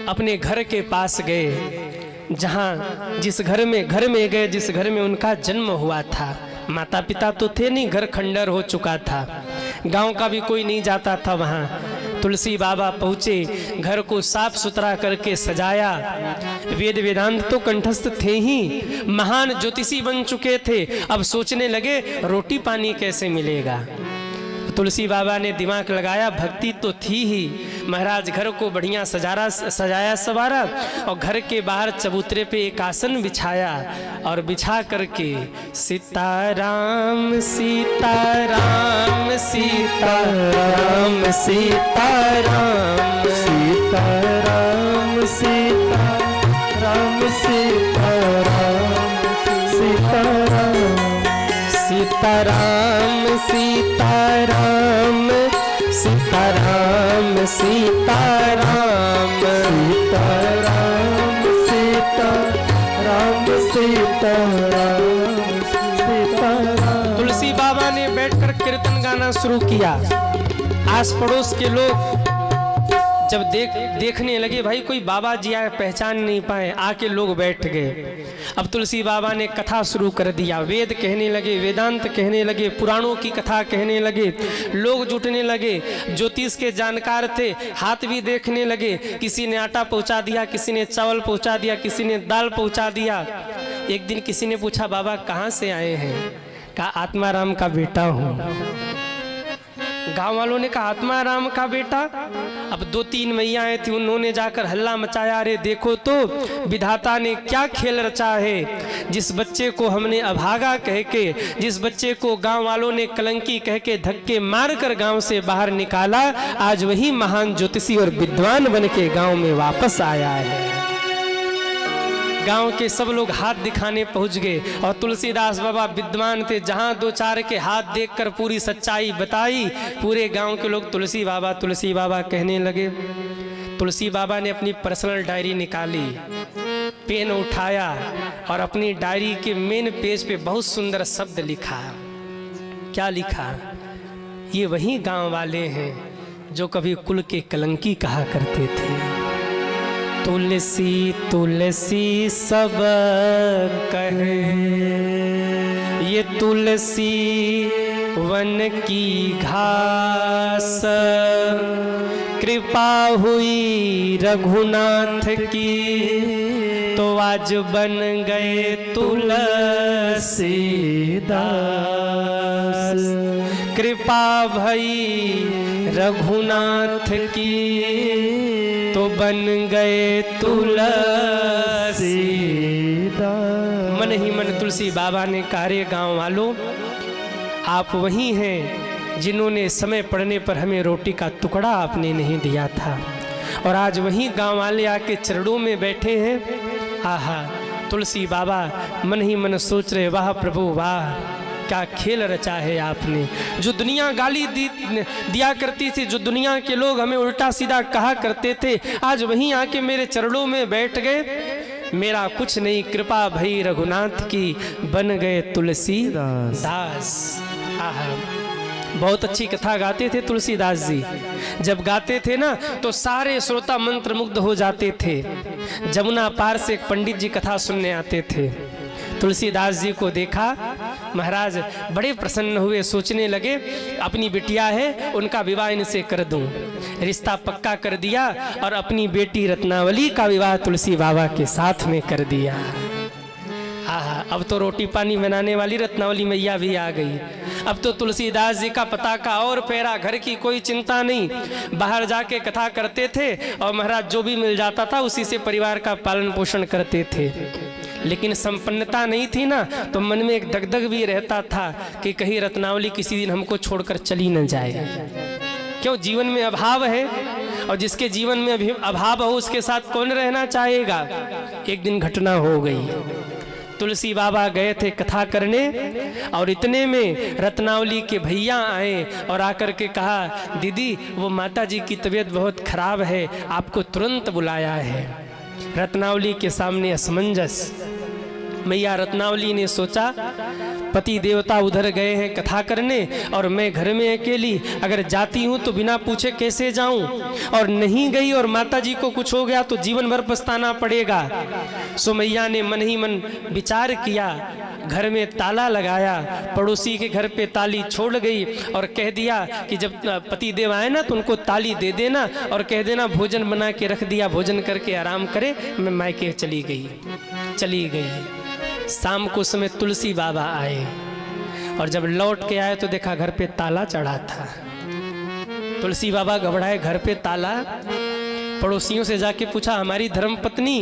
अपने घर के पास गए, जहां जिस घर में गए जिस घर में उनका जन्म हुआ था। माता पिता तो थे नहीं, घर खंडर हो चुका था, गांव का भी कोई नहीं जाता था वहां। तुलसी बाबा पहुंचे, घर को साफ सुथरा करके सजाया। वेद वेदांत तो कंठस्थ थे ही, महान ज्योतिषी बन चुके थे। अब सोचने लगे रोटी पानी कैसे मिलेगा। तुलसी बाबा ने दिमाग लगाया, भक्ति तो थी ही, महाराज घर को बढ़िया सजाया सवारा और घर के बाहर चबूतरे पे एक आसन बिछाया और बिछा करके सीताराम सीताराम सीताराम सीताराम सीताराम सीताराम सीताराम सीताराम सीताराम सीताराम सीताराम सीताराम सीताराम सीताराम। तुलसी बाबा ने बैठकर कीर्तन गाना शुरू किया। आस पड़ोस के लोग जब देखने लगे भाई कोई बाबा जी आए, पहचान नहीं पाए, आके लोग बैठ गए। अब तुलसी बाबा ने कथा शुरू कर दिया, वेद कहने लगे, वेदांत कहने लगे, पुराणों की कथा कहने लगे। लोग जुटने लगे, ज्योतिष के जानकार थे, हाथ भी देखने लगे। किसी ने आटा पहुंचा दिया, किसी ने चावल पहुंचा दिया, किसी ने दाल पहुंचा दिया। एक दिन किसी ने पूछा बाबा कहाँ से आए हैं? कहा आत्माराम का बेटा हूँ। गांव वालों ने कहा आत्माराम का बेटा? अब 2-3 मैयाएं थी, उन्होंने जाकर हल्ला मचाया, अरे देखो तो विधाता ने क्या खेल रचा है। जिस बच्चे को हमने अभागा कह के, जिस बच्चे को गांव वालों ने कलंकी कह के धक्के मारकर गांव से बाहर निकाला, आज वही महान ज्योतिषी और विद्वान बन के गांव में वापस आया है। गांव के सब लोग हाथ दिखाने पहुंच गए और तुलसीदास बाबा विद्वान थे, जहां 2-4 के हाथ देखकर पूरी सच्चाई बताई, पूरे गांव के लोग तुलसी बाबा कहने लगे। तुलसी बाबा ने अपनी पर्सनल डायरी निकाली, पेन उठाया और अपनी डायरी के मेन पेज पे बहुत सुंदर शब्द लिखा। क्या लिखा? ये वही गांव वाले हैं जो कभी कुल के कलंकी कहा करते थे। तुलसी तुलसी सब कहे, ये तुलसी वन की घास, कृपा हुई रघुनाथ की तो आज बन गए तुलसीदास। कृपा भई रघुनाथ की तो बन गए तुलसीदास। मन ही मन तुलसी बाबा ने कहा, गांव वालों आप वही हैं जिन्होंने समय पड़ने पर हमें रोटी का टुकड़ा आपने नहीं दिया था, और आज वही गांव वाले आके चरणों में बैठे हैं। आहा, तुलसी बाबा मन ही मन सोच रहे, वाह प्रभु वाह, क्या खेल रचा है आपने। जो दुनिया गाली दिया करती थी, जो दुनिया के लोग हमें उल्टा सीधा कहा करते थे, आज वहीं आके मेरे चरणों में बैठ गए। मेरा कुछ नहीं, कृपा भई रघुनाथ की, बन गए तुलसीदास। आहा, बहुत अच्छी कथा गाते थे तुलसीदास जी। जब गाते थे ना तो सारे श्रोता मंत्र मुग्ध हो जाते थे। जमुना पार से एक पंडित जी कथा सुनने आते थे। तुलसीदास जी को देखा, महाराज बड़े प्रसन्न हुए, सोचने लगे अपनी बिटिया है, उनका विवाह इनसे कर दूं। रिश्ता पक्का कर दिया और अपनी बेटी रत्नावली का विवाह तुलसी बाबा के साथ में कर दिया। आहा, अब तो रोटी पानी बनाने वाली रत्नावली मैया भी आ गई। अब तो तुलसीदास जी का पताका और फेरा, घर की कोई चिंता नहीं। बाहर जाके कथा करते थे और महाराज जो भी मिल जाता था उसी से परिवार का पालन पोषण करते थे। लेकिन संपन्नता नहीं थी ना, तो मन में एक दगदग भी रहता था कि कहीं रत्नावली किसी दिन हमको छोड़कर चली न जाए। क्यों? जीवन में अभाव है, और जिसके जीवन में अभी अभाव हो उसके साथ कौन रहना चाहेगा। एक दिन घटना हो गई, तुलसी बाबा गए थे कथा करने, और इतने में रत्नावली के भैया आए और आकर के कहा, दीदी वो माता जी की तबीयत बहुत खराब है, आपको तुरंत बुलाया है। रत्नावली के सामने असमंजस। मैया रत्नावली ने सोचा, पति देवता उधर गए हैं कथा करने और मैं घर में अकेली, अगर जाती हूँ तो बिना पूछे कैसे जाऊं, और नहीं गई और माता जी को कुछ हो गया तो जीवन भर पछताना पड़ेगा। सो मैया ने मन ही मन विचार किया, घर में ताला लगाया, पड़ोसी के घर पे ताली छोड़ गई और कह दिया कि जब पति देव आए ना तो उनको ताली दे देना और कह देना भोजन बना के रख दिया, भोजन करके आराम करे। मैं मायके चली गई। शाम को समय तुलसी बाबा आए और जब लौट के आए तो देखा घर पे ताला चढ़ा था। तुलसी बाबा घबराए, घर पे ताला। पड़ोसियों से जाके पूछा हमारी धर्म पत्नी,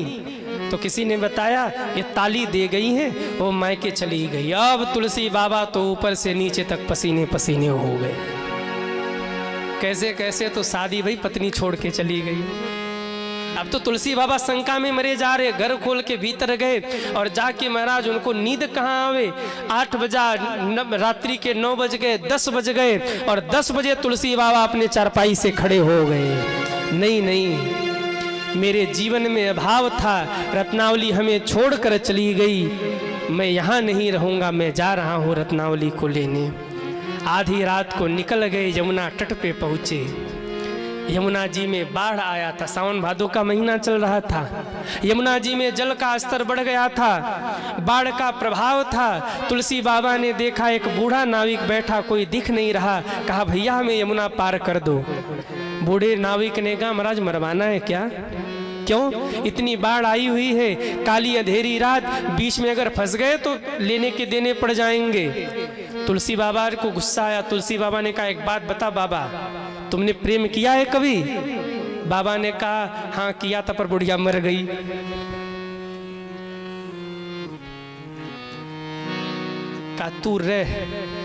तो किसी ने बताया ये ताली दे गई है, वो मायके चली गई। अब तुलसी बाबा तो ऊपर से नीचे तक पसीने पसीने हो गए। कैसे कैसे तो शादी भाई पत्नी छोड़ के चली गई। अब तो तुलसी बाबा शंका में मरे जा रहे। घर खोल के भीतर गए और जाके महाराज उनको नींद कहाँ आवे। 8 बजा, रात्रि के 9 बज गए, 10 बज गए और 10 बजे तुलसी बाबा अपने चारपाई से खड़े हो गए। नहीं नहीं, मेरे जीवन में अभाव था, रत्नावली हमें छोड़कर चली गई, मैं यहाँ नहीं रहूँगा, मैं जा रहा हूँ रत्नावली को लेने। आधी रात को निकल गए, यमुना तट पे पहुँचे। यमुना जी में बाढ़ आया था, सावन भादों का महीना चल रहा था। यमुना जी में जल का स्तर बढ़ गया था, बाढ़ का प्रभाव था। तुलसी बाबा ने देखा एक बूढ़ा नाविक बैठा, कोई दिख नहीं रहा। कहा भैया हमें यमुना पार कर दो। बूढ़े नाविक ने कहा महाराज मरवाना है क्या? क्यों? इतनी बाढ़ आई हुई है, काली अंधेरी रात, बीच में अगर फंस गए तो लेने के देने पड़ जाएंगे। तुलसी बाबा को गुस्सा आया। तुलसी बाबा ने कहा एक बात बता बाबा, तुमने प्रेम किया है कभी? बाबा ने कहा हाँ किया था, पर बुढ़िया मर गई। कहा तू रह,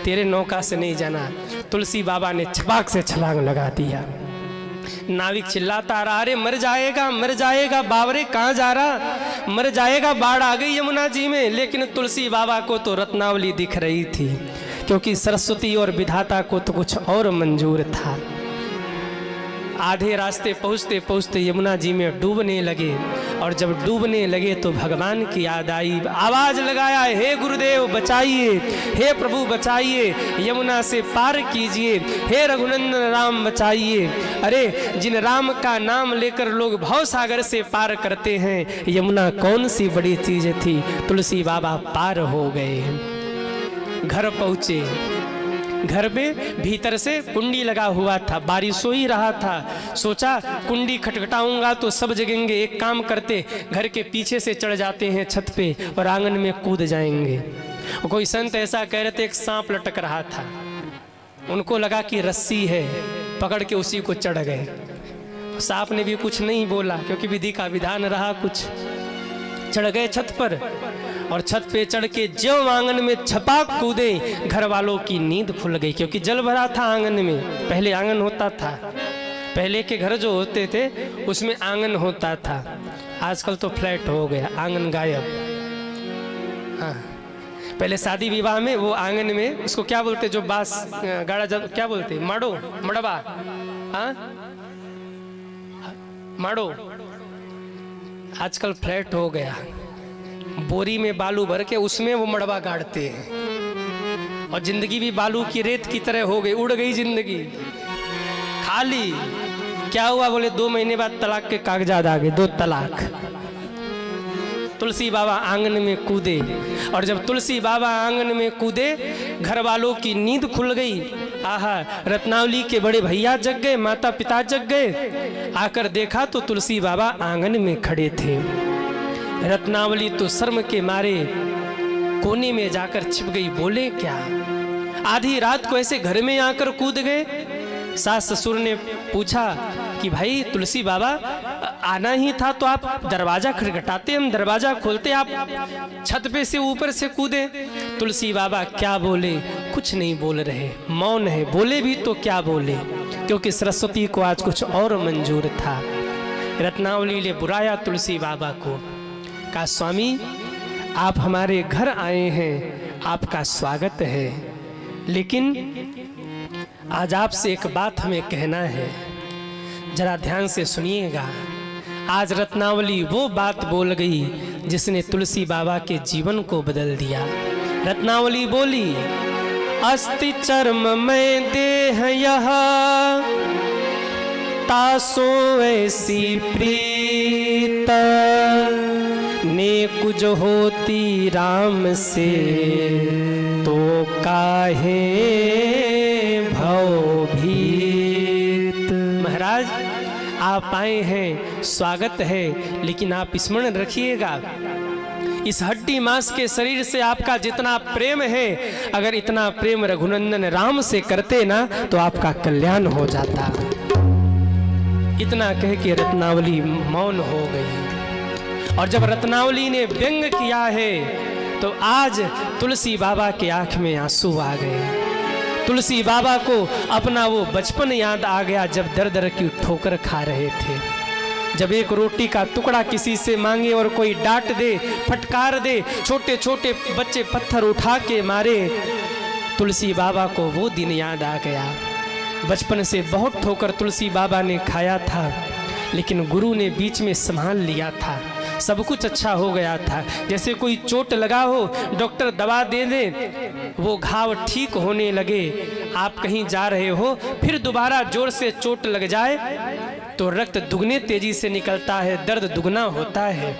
तेरे नौका से नहीं जाना। तुलसी बाबा ने छपाक से छलांग लगा दिया। नाविक चिल्लाता आ रहा, अरे मर जाएगा मर जाएगा। बावरे कहाँ जा रहा? मर जाएगा, बाढ़ आ गई यमुना जी में। लेकिन तुलसी बाबा को तो रत्नावली दिख रही थी, क्योंकि सरस्वती और विधाता को तो कुछ और मंजूर था। आधे रास्ते पहुँचते पहुँचते यमुना जी में डूबने लगे, और जब डूबने लगे तो भगवान की याद आई। आवाज लगाया, हे गुरुदेव बचाइए, हे प्रभु बचाइए, यमुना से पार कीजिए, हे रघुनंदन राम बचाइए। अरे जिन राम का नाम लेकर लोग भव सागर से पार करते हैं, यमुना कौन सी बड़ी चीज थी। तुलसी बाबा पार हो गए। घर पहुँचे, घर में भीतर से कुंडी लगा हुआ था, बारिश हो ही रहा था। सोचा कुंडी खटखटाऊंगा तो सब जगेंगे। एक काम करते, घर के पीछे से चढ़ जाते हैं छत पे और आंगन में कूद जाएंगे। कोई संत ऐसा कह रहे थे, एक सांप लटक रहा था, उनको लगा कि रस्सी है, पकड़ के उसी को चढ़ गए। सांप ने भी कुछ नहीं बोला, क्योंकि विधि का विधान रहा कुछ। चढ़ गए छत पर, और छत पे चढ़ के जो आंगन में छपाक कूदे, घर वालों की नींद खुल गई। क्योंकि जल भरा था आंगन में, पहले आंगन होता था, पहले के घर जो होते थे उसमें आंगन होता था। आजकल तो फ्लैट हो गया, आंगन गायब। हाँ, पहले शादी विवाह में वो आंगन में, उसको क्या बोलते जो बांस गाड़ा, जब क्या बोलते, माड़ो, मड़बा, हाँ माड़ो। आजकल फ्लैट हो गया, बोरी में बालू भर के उसमें वो मड़बा गाड़ते हैं, और जिंदगी भी बालू की रेत की तरह हो गई, उड़ गई जिंदगी खाली। क्या हुआ? बोले 2 महीने बाद तलाक के कागजात आ गए, 2 तलाक। तुलसी बाबा आंगन में कूदे, और जब तुलसी बाबा आंगन में कूदे, घर वालों की नींद खुल गई। आहा, रत्नावली के बड़े भैया जग गए, माता पिता जग गए। आकर देखा तो तुलसी बाबा आंगन में खड़े थे। रत्नावली तो शर्म के मारे कोने में जाकर छिप गई। बोले क्या? आधी रात को ऐसे घर में आकर कूद गए। सास ससुर ने पूछा कि भाई तुलसी बाबा आना ही था तो आप दरवाजा खटखटाते, हम दरवाजा खोलते, आप छत पे से ऊपर से कूदे। तुलसी बाबा क्या बोले? कुछ नहीं बोल रहे, मौन है। बोले भी तो क्या बोले, क्योंकि सरस्वती को आज कुछ और मंजूर था। रत्नावली ने बुलाया तुलसी बाबा को, कहा स्वामी आप हमारे घर आए हैं, आपका स्वागत है, लेकिन आज आपसे एक बात हमें कहना है, जरा ध्यान से सुनिएगा। आज रत्नावली वो बात बोल गई जिसने तुलसी बाबा के जीवन को बदल दिया। रत्नावली बोली, अस्ति चर्म में देह यह, तासो ऐसी प्रीत, ने कुछ होती राम से, तो काहे भवभीत। महाराज आप आए हैं, स्वागत है, लेकिन आप स्मरण रखिएगा, इस हड्डी मांस के शरीर से आपका जितना प्रेम है, अगर इतना प्रेम रघुनंदन राम से करते ना तो आपका कल्याण हो जाता। इतना कह के रत्नावली मौन हो गई। और जब रत्नावली ने व्यंग किया है तो आज तुलसी बाबा के आंख में आंसू आ गए। तुलसी बाबा को अपना वो बचपन याद आ गया, जब दर दर की ठोकर खा रहे थे। जब एक रोटी का टुकड़ा किसी से मांगे और कोई डांट दे, फटकार दे, छोटे छोटे बच्चे पत्थर उठा के मारे, तुलसी बाबा को वो दिन याद आ गया। बचपन से बहुत ठोकर तुलसी बाबा ने खाया था, लेकिन गुरु ने बीच में संभाल लिया था, सब कुछ अच्छा हो गया था। जैसे कोई चोट लगा हो, डॉक्टर दवा दे दे, वो घाव ठीक होने लगे, आप कहीं जा रहे हो, फिर दोबारा जोर से चोट लग जाए तो रक्त दुगने तेजी से निकलता है, दर्द दुगना होता है।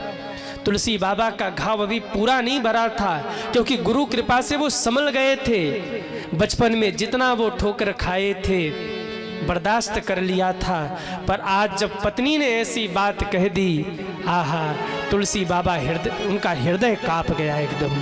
तुलसी बाबा का घाव अभी पूरा नहीं भरा था, क्योंकि गुरु कृपा से वो संभल गए थे। बचपन में जितना वो ठोकर खाए थे बर्दाश्त कर लिया था, पर आज जब पत्नी ने ऐसी बात कह दी, आहा, तुलसी बाबा उनका हृदय कांप गया एकदम।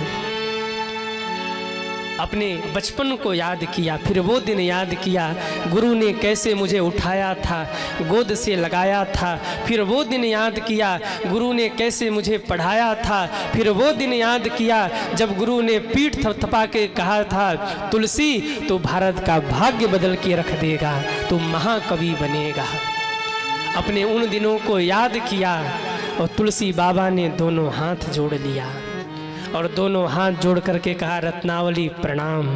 अपने बचपन को याद किया, फिर वो दिन याद किया, गुरु ने कैसे मुझे उठाया था, गोद से लगाया था। फिर वो दिन याद किया, गुरु ने कैसे मुझे पढ़ाया था। फिर वो दिन याद किया जब गुरु ने पीठ थपथपा के कहा था, तुलसी तू भारत का भाग्य बदल के रख देगा, तू महाकवि बनेगा। अपने उन दिनों को याद किया और तुलसी बाबा ने दोनों हाथ जोड़ लिया और दोनों हाथ जोड़ करके कहा, रत्नावली प्रणाम।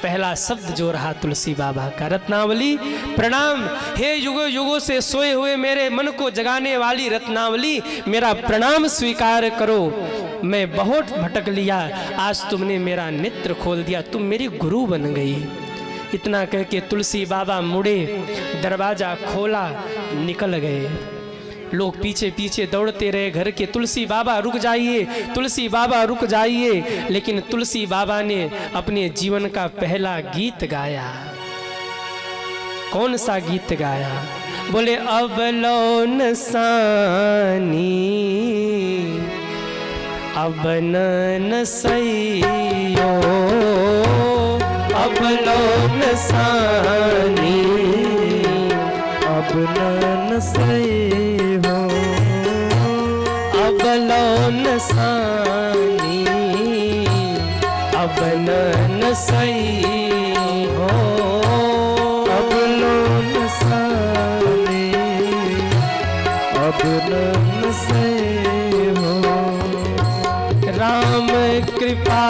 पहला शब्द जो रहा तुलसी बाबा का, रत्नावली प्रणाम। हे युगों युगों से सोए हुए मेरे मन को जगाने वाली रत्नावली, मेरा प्रणाम स्वीकार करो। मैं बहुत भटक लिया, आज तुमने मेरा नेत्र खोल दिया, तुम मेरी गुरु बन गई। इतना कह के तुलसी बाबा मुड़े, दरवाजा खोला, निकल गए। लोग पीछे पीछे दौड़ते रहे घर के, तुलसी बाबा रुक जाइए, तुलसी बाबा रुक जाइए। लेकिन तुलसी बाबा ने अपने जीवन का पहला गीत गाया। कौन सा गीत गाया? बोले, अब लो नसानी अब न सैयो, अब लो नसानी अब न सैयो, अब लो नसानी अब न सैयो, अब लो नसानी अब न सैयो। राम कृपा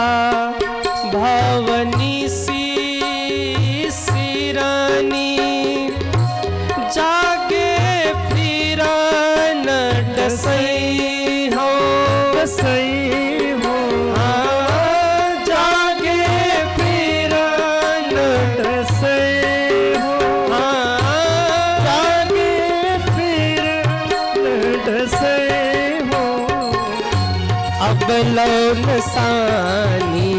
भवनी सी सिरानी, जागे फिरा न डसई हो, डसई हो, जागे फिरा न डसई हो, जागे फिर न डसई हो। अब लो नसानी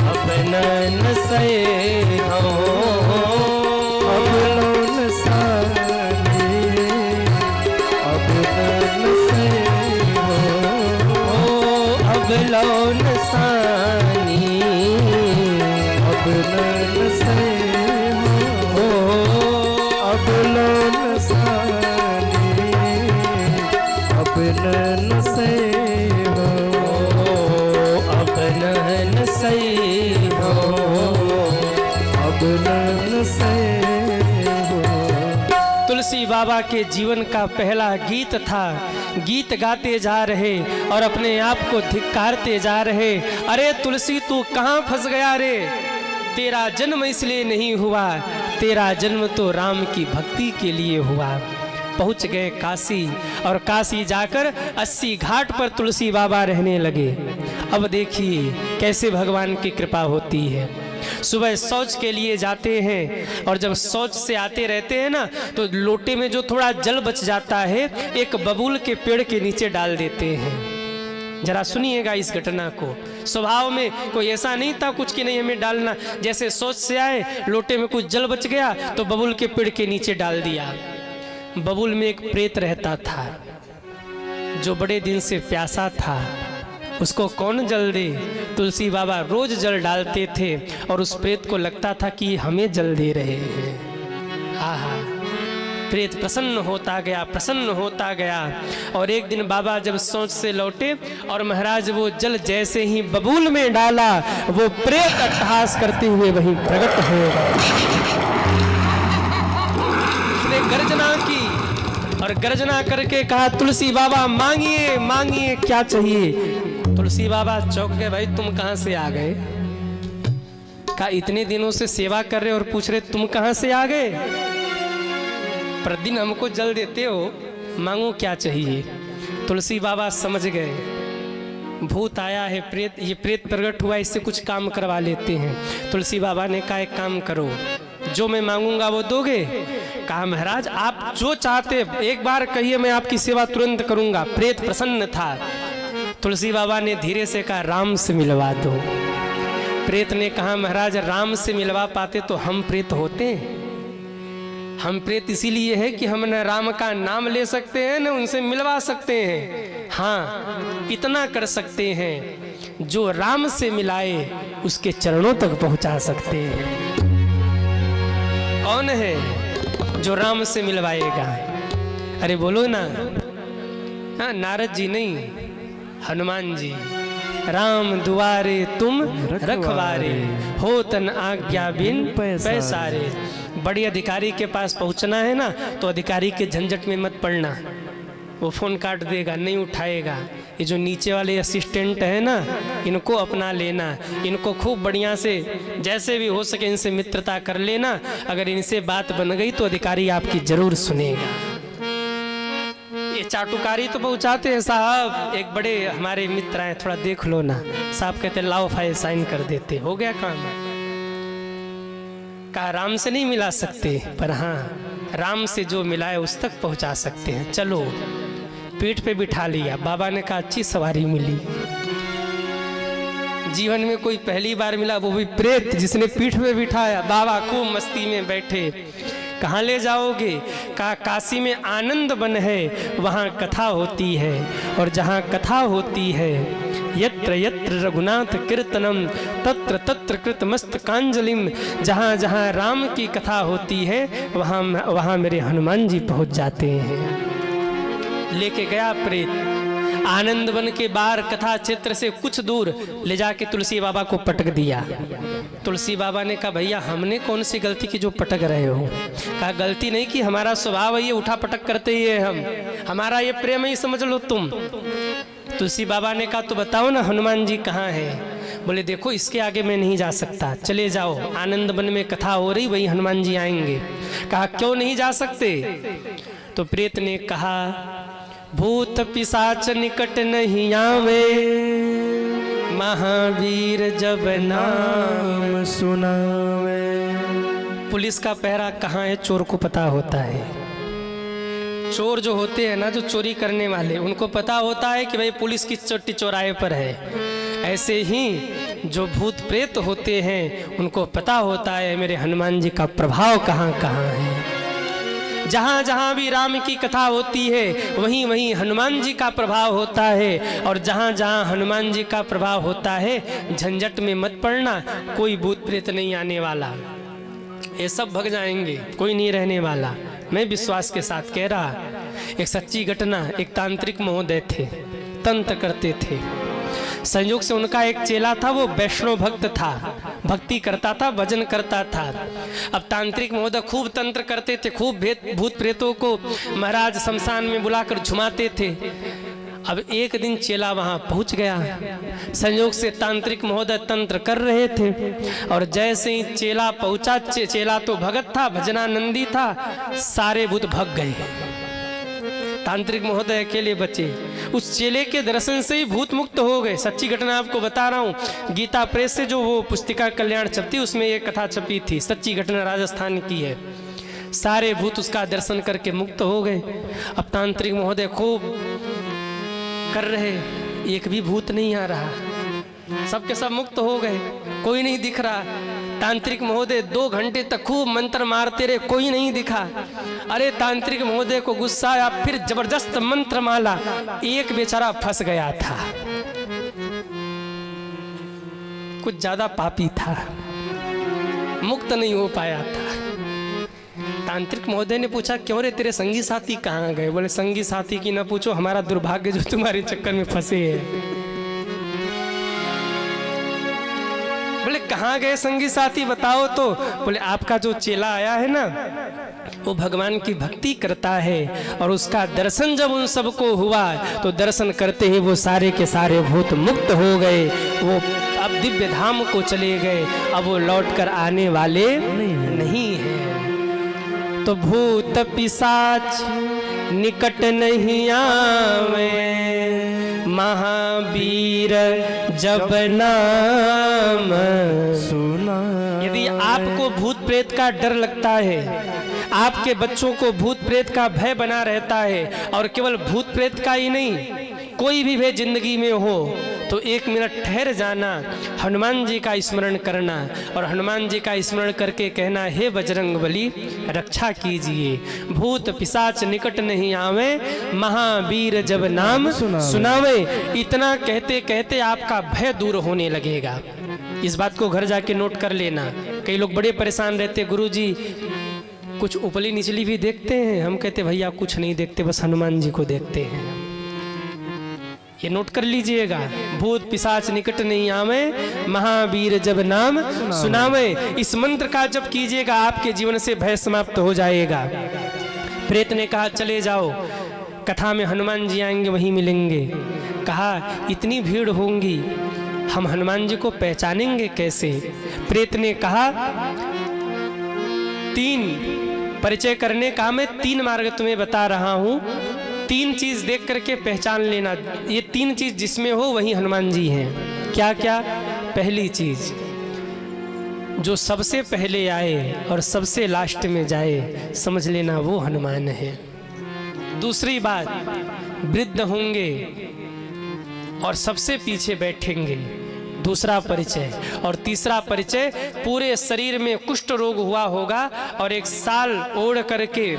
अब न सै हो, अब लो नसानी अब न सैयो, अब लो नसानी अब न सैयो, अब लो नसानी अब न सैयो, अब न सही हो। अब न सैयो। तुलसी बाबा के जीवन का पहला गीत था। गीत गाते जा रहे और अपने आप को धिक्कारते जा रहे। अरे तुलसी तू कहाँ फंस गया रे? तेरा जन्म इसलिए नहीं हुआ, तेरा जन्म तो राम की भक्ति के लिए हुआ। पहुंच गए काशी और काशी जाकर 80 घाट पर तुलसी बाबा रहने लगे। अब देखिए कैसे भगवान की कृपा होती है। सुबह शौच के लिए जाते हैं और जब शौच से आते रहते हैं ना, तो लोटे में जो थोड़ा जल बच जाता है एक बबूल के पेड़ के नीचे डाल देते हैं। जरा सुनिएगा इस घटना को। स्वभाव में कोई ऐसा नहीं था कुछ कि नहीं हमें डालना, जैसे शौच से आए लोटे में कुछ जल बच गया तो बबूल के पेड़ के नीचे डाल दिया। बबूल में एक प्रेत रहता था। जो बड़े दिन से प्यासा था उसको कौन जल दे। तुलसी बाबा रोज जल डालते थे और उस प्रेत को लगता था कि हमें जल दे रहे हैं। आहा, प्रेत प्रसन्न होता गया। और एक दिन बाबा जब सोच से लौटे और महाराज वो जल जैसे ही बबूल में डाला, वो प्रेत अट्टहास करते हुए वहीं प्रकट हो गया। उसने गर्जना की और गर्जना करके कहा, तुलसी बाबा मांगिए मांगिए क्या चाहिए। तुलसी बाबा चौंक गए, भाई तुम कहां से आ गए। कहा, इतने दिनों से सेवा कर रहे और पूछ रहे तुम कहां से आ गए। प्रतिदिन हमको जल देते हो, मांगो क्या चाहिए। तुलसी बाबा समझ गए, भूत आया है, प्रेत, ये प्रेत प्रकट हुआ, इससे कुछ काम करवा लेते हैं। तुलसी बाबा ने कहा, एक काम करो, जो मैं मांगूंगा वो दोगे। कहा, महाराज आप जो चाहते एक बार कहिए, मैं आपकी सेवा तुरंत करूंगा। प्रेत प्रसन्न था। तुलसी बाबा ने धीरे से कहा, राम से मिलवा दो। प्रेत ने कहा, महाराज राम से मिलवा पाते तो हम प्रेत होते। हम प्रेत इसीलिए है कि हम न राम का नाम ले सकते हैं न उनसे मिलवा सकते हैं। हाँ, इतना कर सकते हैं, जो राम से मिलाए उसके चरणों तक पहुंचा सकते हैं। कौन है जो राम से मिलवाएगा? अरे बोलो ना। हाँ, नारद जी नहीं, हनुमान जी। राम दुआरे तुम रखवारे, हो तन आज्ञा बिन पैसारे। बड़ी अधिकारी के पास पहुंचना है ना, तो अधिकारी के झंझट में मत पड़ना। वो फोन काट देगा, नहीं उठाएगा। ये जो नीचे वाले असिस्टेंट है ना, इनको अपना लेना। इनको खूब बढ़िया से जैसे भी हो सके इनसे मित्रता कर लेना। अगर इनसे बात बन गई तो अधिकारी आपकी जरूर सुनेगा। ये चाटुकारी तो पहुंचाते हैं साहब। एक बड़े हमारे मित्र हैं, थोड़ा देख लो ना। साहब कहते लाओ फाइल साइन कर देते, हो गया काम। कहा, राम से नहीं मिला सकते, पर हाँ राम से जो मिलाए उस तक पहुंचा सकते हैं। चलो, पीठ पे बिठा लिया। बाबा ने कहा, अच्छी सवारी मिली। जीवन में कोई पहली बार मिला, वो भी प्रेत, जिसने पीठ पे बिठाया। बाबा खूब मस्ती में बैठे। कहाँ ले जाओगे? कहा, काशी में आनंद वन है, वहाँ कथा होती है। और जहाँ कथा होती है, यत्र यत्र रघुनाथ कीर्तनम तत्र तत्र कृतमस्तकांजलिम। जहाँ जहाँ राम की कथा होती है, वहाँ वहाँ मेरे हनुमान जी पहुँच जाते हैं। लेके गया प्रेत। आनंद वन के बाहर कथा क्षेत्र से कुछ दूर ले जाके तुलसी बाबा को पटक दिया। तुलसी बाबा ने कहा, भैया हमने कौन सी गलती की जो पटक रहे हो? कहा, गलती नहीं की, हमारा स्वभाव है ये, उठा पटक करते ही है हम, हमारा ये प्रेम ही समझ लो तुम। तुलसी बाबा ने कहा, तो बताओ ना हनुमान जी कहाँ है? बोले, देखो इसके आगे मैं नहीं जा सकता, चले जाओ, आनंद वन में कथा हो रही, वही हनुमान जी आएंगे। कहा, क्यों नहीं जा सकते? तो प्रेत ने कहा, भूत पिशाच निकट नहीं आवे, महावीर जब नाम सुनावे। पुलिस का पहरा कहाँ है, चोर को पता होता है। चोर जो होते हैं ना, जो चोरी करने वाले, उनको पता होता है कि भाई पुलिस की चोटी चौराहे पर है। ऐसे ही जो भूत प्रेत होते हैं, उनको पता होता है मेरे हनुमान जी का प्रभाव कहाँ कहाँ है। जहाँ जहाँ भी राम की कथा होती है, वहीं वहीं हनुमान जी का प्रभाव होता है। और जहाँ जहाँ हनुमान जी का प्रभाव होता है, झंझट में मत पड़ना, कोई भूत प्रेत नहीं आने वाला, ये सब भग जाएंगे, कोई नहीं रहने वाला। मैं विश्वास के साथ कह रहा। एक सच्ची घटना, एक तांत्रिक महोदय थे, तंत्र करते थे। संयोग से उनका एक चेला था, वो वैष्णव भक्त था, भक्ति करता था, भजन करता था। अब तांत्रिक महोदय खूब तंत्र करते थे, खूब भूत प्रेतों को महाराज शमशान में बुलाकर झुमाते थे। अब एक दिन चेला वहां पहुंच गया। संयोग से तांत्रिक महोदय तंत्र कर रहे थे, और जैसे ही चेला पहुंचा, चेला तो भगत था, भजनानंदी था, सारे भूत भग गए। तांत्रिक महोदय अकेले बचे। उस चेले के दर्शन से ही भूत मुक्त हो गए। सच्ची घटना आपको बता रहा हूँ। गीता प्रेस से जो वो पुस्तिका कल्याण छपती, उसमें ये कथा छपी थी। सच्ची घटना राजस्थान की है। सारे भूत उसका दर्शन करके मुक्त हो गए। अब तांत्रिक महोदय खूब कर रहे, एक भी भूत नहीं आ रहा, सबके सब मुक्त हो गए, कोई नहीं दिख रहा। तांत्रिक महोदय 2 घंटे तक खूब मंत्र मारते रहे, कोई नहीं दिखा। अरे तांत्रिक महोदय को गुस्सा आया, फिर जबरदस्त मंत्र माला, एक बेचारा फंस गया था, कुछ ज्यादा पापी था, मुक्त नहीं हो पाया था। तांत्रिक महोदय ने पूछा, क्यों रे तेरे संगी साथी कहाँ गए? बोले संगी साथी की ना पूछो, हमारा दुर्भाग्य जो तुम्हारे चक्कर में फंसे हैं। बोले कहाँ गए संगी साथी बताओ तो? बोले आपका जो चेला आया है ना, वो भगवान की भक्ति करता है और उसका दर्शन जब उन सबको हुआ तो दर्शन करते ही वो सारे के सारे भूत मुक्त हो गए, वो अब दिव्य धाम को चले गए, अब वो लौट कर आने वाले नहीं है। तो भूत पिशाच निकट नहीं आवे, महावीर जब नाम सुना। यदि आपको भूत प्रेत का डर लगता है, आपके बच्चों को भूत प्रेत का भय बना रहता है, और केवल भूत प्रेत का ही नहीं, कोई भी भय जिंदगी में हो, तो 1 मिनट ठहर जाना, हनुमान जी का स्मरण करना, और हनुमान जी का स्मरण करके कहना, हे बजरंग बली रक्षा कीजिए, भूत पिशाच निकट नहीं आवे, महावीर जब नाम सुनावे। इतना कहते कहते आपका भय दूर होने लगेगा। इस बात को घर जाके नोट कर लेना। कई लोग बड़े परेशान रहते, गुरुजी कुछ उपली निचली भी देखते हैं? हम कहते भैया कुछ नहीं देखते, बस हनुमान जी को देखते हैं। ये नोट कर लीजिएगा, भूत पिशाच निकट नहीं आवे, महावीर जब नाम सुनावे। इस मंत्र का जप कीजिएगा, आपके जीवन से भय समाप्त हो जाएगा। प्रेत ने कहा चले जाओ, कथा में हनुमान जी आएंगे वहीं मिलेंगे। कहा इतनी भीड़ होंगी, हम हनुमान जी को पहचानेंगे कैसे? प्रेत ने कहा 3 परिचय करने का मैं 3 मार्ग तुम्हें बता रहा हूं, 3 चीज देख करके पहचान लेना। ये 3 चीज जिसमें हो वही हनुमान जी हैं। क्या क्या? पहली चीज, जो सबसे पहले आए और सबसे लास्ट में जाए, समझ लेना वो हनुमान है। दूसरी बात, वृद्ध होंगे और सबसे पीछे बैठेंगे, दूसरा परिचय। और तीसरा परिचय, पूरे शरीर में कुष्ठ रोग हुआ होगा और 1 साल ओढ़ करके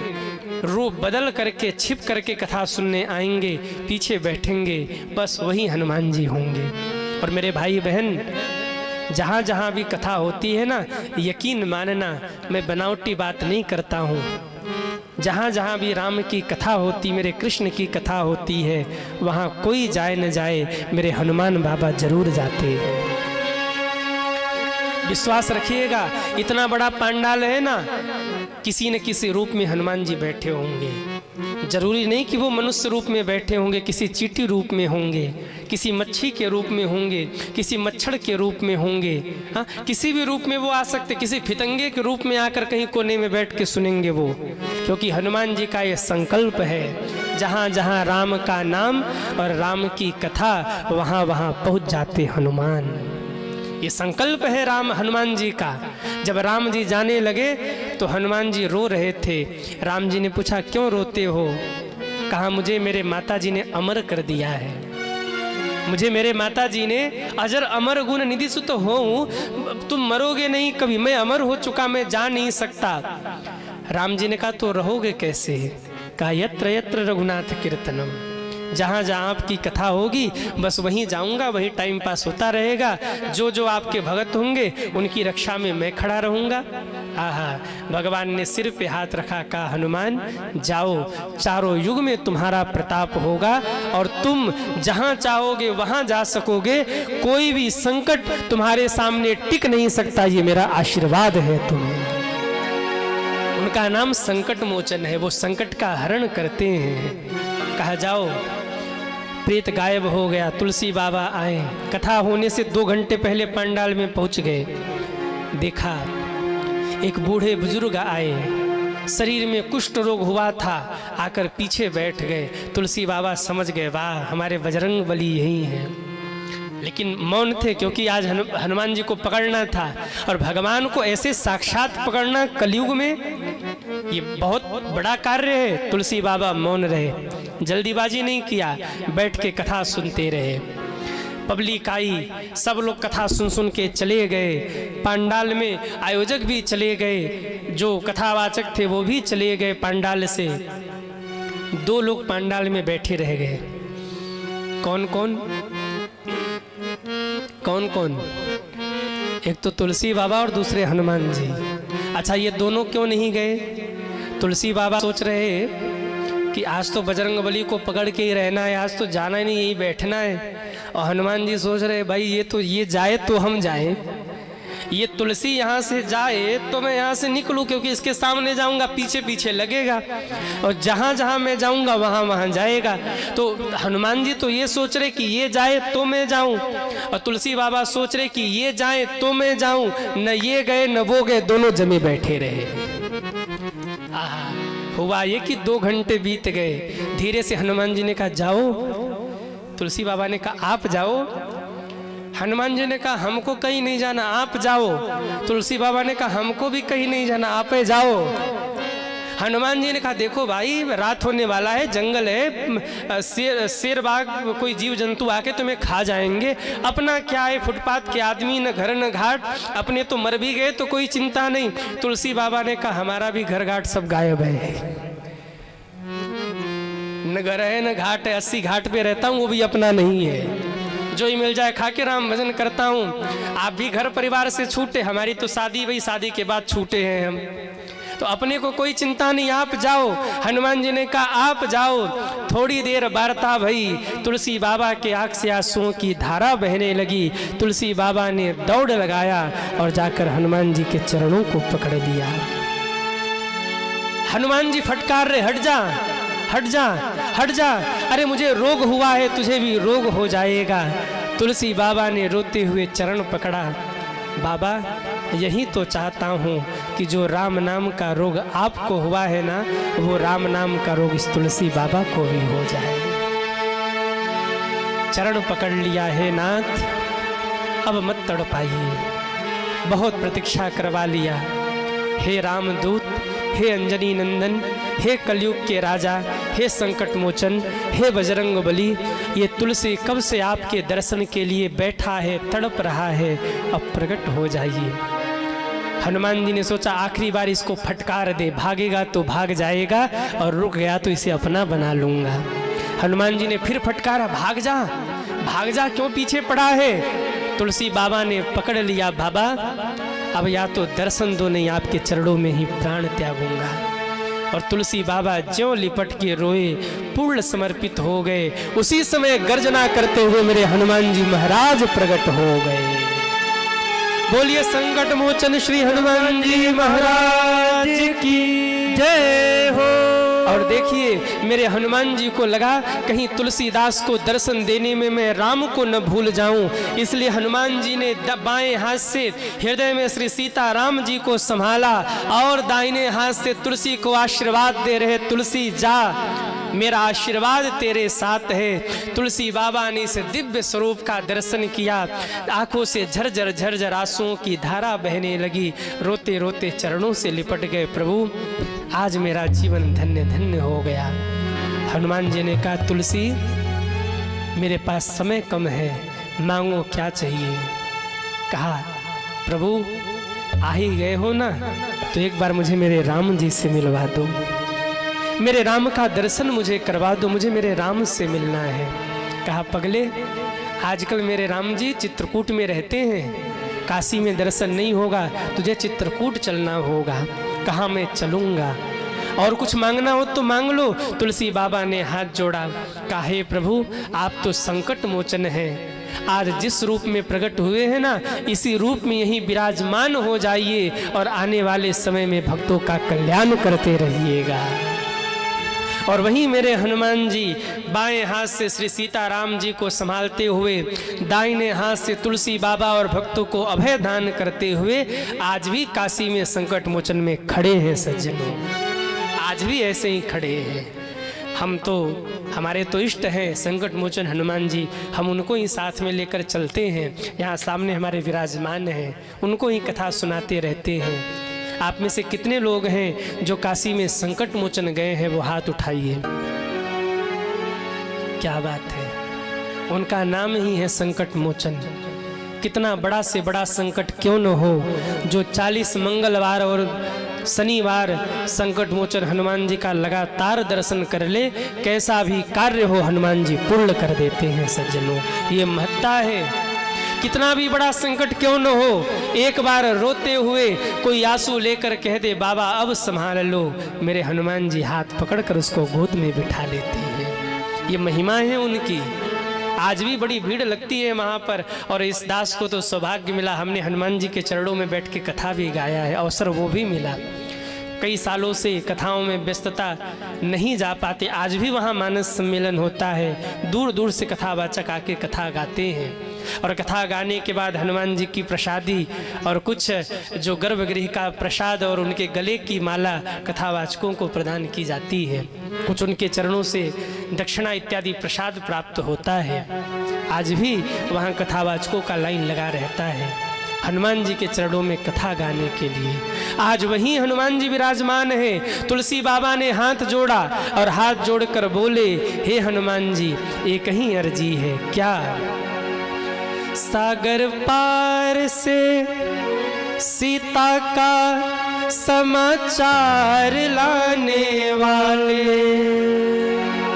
रूप बदल करके छिप करके कथा सुनने आएंगे, पीछे बैठेंगे, बस वही हनुमान जी होंगे। और मेरे भाई बहन, जहाँ जहाँ भी कथा होती है ना, यकीन मानना मैं बनावटी बात नहीं करता हूँ, जहाँ जहाँ भी राम की कथा होती, मेरे कृष्ण की कथा होती है, वहाँ कोई जाए न जाए, मेरे हनुमान बाबा जरूर जाते हैं। विश्वास रखिएगा, इतना बड़ा पंडाल है ना, किसी न किसी रूप में हनुमान जी बैठे होंगे। जरूरी नहीं कि वो मनुष्य रूप में बैठे होंगे, किसी चींटी रूप में होंगे, किसी मच्छी के रूप में होंगे, किसी मच्छर के रूप में होंगे, हाँ किसी भी रूप में वो आ सकते, किसी फितंगे के रूप में आकर कहीं कोने में बैठ के सुनेंगे वो, क्योंकि हनुमान जी का ये संकल्प है, जहाँ जहाँ राम का नाम और राम की कथा, वहाँ वहाँ पहुँच जाते हनुमान। ये संकल्प है राम हनुमान जी का। जब राम जी जाने लगे तो हनुमान जी रो रहे थे। राम जी ने पूछा क्यों रोते हो? कहा मुझे मेरे माता जी ने अमर कर दिया है, मुझे मेरे माता जी ने अजर अमर गुण निधि सुत हो, तुम मरोगे नहीं कभी, मैं अमर हो चुका, मैं जा नहीं सकता। राम जी ने कहा तो रहोगे कैसे? कहा यत्र यत्र रघुनाथ कीर्तनम, जहाँ जहाँ आपकी कथा होगी बस वहीं जाऊंगा, वहीं टाइम पास होता रहेगा, जो जो आपके भगत होंगे उनकी रक्षा में मैं खड़ा रहूंगा। आहा, भगवान ने सिर पे हाथ रखा, कहा हनुमान जाओ, चारों युग में तुम्हारा प्रताप होगा और तुम जहाँ चाहोगे वहाँ जा सकोगे, कोई भी संकट तुम्हारे सामने टिक नहीं सकता, ये मेरा आशीर्वाद है तुम्हें। उनका नाम संकट मोचन है, वो संकट का हरण करते हैं। कहा जाओ। प्रेत गायब हो गया। तुलसी बाबा आए, कथा होने से 2 घंटे पहले पंडाल में पहुंच गए। देखा एक बूढ़े बुजुर्ग आए, शरीर में कुष्ठ रोग हुआ था, आकर पीछे बैठ गए। तुलसी बाबा समझ गए वाह हमारे बजरंग बली यही हैं, लेकिन मौन थे क्योंकि आज हनुमान जी को पकड़ना था, और भगवान को ऐसे साक्षात पकड़ना कलयुग में ये बहुत बड़ा कार्य है। तुलसी बाबा मौन रहे, जल्दीबाजी नहीं किया, बैठ के कथा सुनते रहे। पब्लिक आई, सब लोग कथा सुन सुन के चले गए। पंडाल में आयोजक भी चले गए, जो कथावाचक थे वो भी चले गए पंडाल से। 2 लोग पंडाल में बैठे रह गए। कौन कौन? कौन कौन? एक तो तुलसी बाबा और दूसरे हनुमान जी। अच्छा, ये दोनों क्यों नहीं गए? तुलसी बाबा सोच रहे कि आज तो बजरंगबली को पकड़ के ही रहना है, आज तो जाना ही नहीं, यही बैठना है। और हनुमान जी सोच रहे भाई ये जाए तो हम जाएं, ये तुलसी यहाँ से जाए तो मैं यहाँ से निकलूँ, क्योंकि इसके सामने जाऊँगा पीछे पीछे लगेगा, और जहाँ जहाँ मैं जाऊँगा वहाँ वहाँ जाएगा। तो हनुमान जी तो ये सोच रहे कि ये जाए तो मैं जाऊँ, और तुलसी बाबा सोच रहे कि ये जाए तो मैं जाऊँ। न ये गए न वो गए, दोनों जमे बैठे रहे। हुआ ये कि 2 घंटे बीत गए। धीरे से हनुमान जी ने कहा जाओ। तुलसी बाबा ने कहा आप जाओ। हनुमान जी ने कहा हमको कहीं नहीं जाना, आप जाओ। तुलसी बाबा ने कहा हमको भी कहीं नहीं जाना, आप जाओ। हनुमान जी ने कहा देखो भाई, रात होने वाला है, जंगल है, शेर बाघ कोई जीव जंतु आके तुम्हें खा जाएंगे। अपना क्या है, फुटपाथ के आदमी, न घर न घाट, अपने तो मर भी गए तो कोई चिंता नहीं। तुलसी बाबा ने कहा हमारा भी घर घाट सब गायब है, न घर है न घाट है, 80 घाट पे रहता हूँ, वो भी अपना नहीं है। जो ही मिल जाए खा के राम भजन करता हूँ। आप भी घर परिवार से छूटे, हमारी तो शादी भाई, शादी के बाद छूटे हैं हम, तो अपने को कोई चिंता नहीं, आप जाओ। हनुमान जी ने कहा आप जाओ। थोड़ी देर वार्ता भई, तुलसी बाबा के आंख से आंसुओं की धारा बहने लगी। तुलसी बाबा ने दौड़ लगाया और जाकर हनुमान जी के चरणों को पकड़ लिया। हनुमान जी फटकार रहे, हट जा हट जा हट जा, अरे मुझे रोग हुआ है, तुझे भी रोग हो जाएगा। तुलसी बाबा ने रोते हुए चरण पकड़ा। बाबा यही तो चाहता हूँ कि जो राम नाम का रोग आपको हुआ है ना, वो राम नाम का रोग इस तुलसी बाबा को भी हो जाए। चरण पकड़ लिया है नाथ, अब मत तड़पाइए, बहुत प्रतीक्षा करवा लिया। हे रामदूत, हे अंजनी नंदन, हे कलयुग के राजा, हे संकट मोचन, हे बजरंग बली, ये तुलसी कब से आपके दर्शन के लिए बैठा है, तड़प रहा है, अब प्रकट हो जाइए। हनुमान जी ने सोचा आखिरी बार इसको फटकार दे, भागेगा तो भाग जाएगा और रुक गया तो इसे अपना बना लूंगा। हनुमान जी ने फिर फटकारा, भाग जा, क्यों पीछे पड़ा है? तुलसी बाबा ने पकड़ लिया, बाबा अब या तो दर्शन दो, नहीं आपके चरणों में ही प्राण त्यागूंगा। और तुलसी बाबा ज्यों लिपट के रोए, पूर्ण समर्पित हो गए। उसी समय गर्जना करते हुए मेरे हनुमान जी महाराज प्रकट हो गए। बोलिए संकट मोचन श्री हनुमान जी महाराज की जय हो। और देखिए मेरे हनुमान जी को लगा कहीं तुलसीदास को दर्शन देने में मैं राम को न भूल जाऊं, इसलिए हनुमान जी ने बाएं हाथ से हृदय में श्री सीता राम जी को संभाला और दाहिने हाथ से तुलसी को आशीर्वाद दे रहे, तुलसी जा मेरा आशीर्वाद तेरे साथ है। तुलसी बाबा ने इस दिव्य स्वरूप का दर्शन किया, आंखों से झरझर झरझर आंसुओं की धारा बहने लगी, रोते रोते चरणों से लिपट गए, प्रभु आज मेरा जीवन धन्य धन्य हो गया। हनुमान जी ने कहा तुलसी मेरे पास समय कम है, मांगो क्या चाहिए। कहा प्रभु आ ही गए हो ना, तो एक बार मुझे मेरे राम जी से मिलवा दो, मेरे राम का दर्शन मुझे करवा दो, मुझे मेरे राम से मिलना है। कहा पगले आजकल मेरे राम जी चित्रकूट में रहते हैं, काशी में दर्शन नहीं होगा, तुझे चित्रकूट चलना होगा। कहा मैं चलूँगा, और कुछ मांगना हो तो मांग लो। तुलसी बाबा ने हाथ जोड़ा, कहा हे प्रभु आप तो संकट मोचन हैं, आज जिस रूप में प्रकट हुए हैं ना, इसी रूप में यहीं विराजमान हो जाइए और आने वाले समय में भक्तों का कल्याण करते रहिएगा। और वहीं मेरे हनुमान जी बाएं हाथ से श्री सीताराम जी को संभालते हुए, दाहिने हाथ से तुलसी बाबा और भक्तों को अभय दान करते हुए आज भी काशी में संकट मोचन में खड़े हैं सज्जनों, आज भी ऐसे ही खड़े हैं। हम तो हमारे तो इष्ट हैं संकट मोचन हनुमान जी, हम उनको ही साथ में लेकर चलते हैं। यहाँ सामने हमारे विराजमान हैं, उनको ही कथा सुनाते रहते हैं। आप में से कितने लोग हैं जो काशी में संकट मोचन गए हैं, वो हाथ उठाइए। क्या बात है, उनका नाम ही है संकट मोचन। कितना बड़ा से बड़ा संकट क्यों न हो, जो 40 मंगलवार और शनिवार संकट मोचन हनुमान जी का लगातार दर्शन कर ले, कैसा भी कार्य हो हनुमान जी पूर्ण कर देते हैं सज्जनों। ये महत्ता है। कितना भी बड़ा संकट क्यों न हो, एक बार रोते हुए कोई आंसू लेकर कह दे बाबा अब संभाल लो, मेरे हनुमान जी हाथ पकड़कर उसको गोद में बिठा लेते हैं। ये महिमा है उनकी। आज भी बड़ी भीड़ लगती है वहाँ पर, और इस दास को तो सौभाग्य मिला, हमने हनुमान जी के चरणों में बैठ के कथा भी गाया है, अवसर वो भी मिला। कई सालों से कथाओं में व्यस्तता नहीं जा पाते, आज भी वहाँ मानस सम्मेलन होता है, दूर दूर से कथावाचक आके कथा गाते हैं, और कथा गाने के बाद हनुमान जी की प्रसादी और कुछ जो गर्भगृह का प्रसाद और उनके गले की माला कथावाचकों को प्रदान की जाती है। कुछ उनके चरणों से दक्षिणा इत्यादि प्रसाद प्राप्त होता है। आज भी वहाँ कथावाचकों का लाइन लगा रहता है हनुमान जी के चरणों में कथा गाने के लिए। आज वहीं हनुमान जी विराजमान है। तुलसी बाबा ने हाथ जोड़ा और हाथ जोड़कर बोले, हे हनुमान जी एक ही अर्जी है क्या, सागर पार से सीता का समाचार लाने वाले,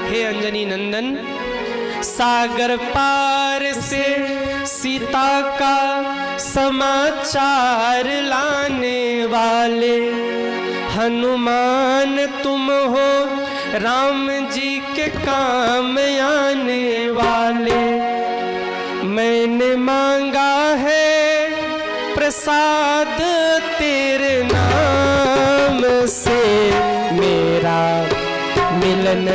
हे अंजनी नंदन सागर पार से सीता का समाचार लाने वाले, हनुमान तुम हो राम जी के काम आने वाले। मैंने मांगा है प्रसाद तेरे नाम से, मेरा मिलन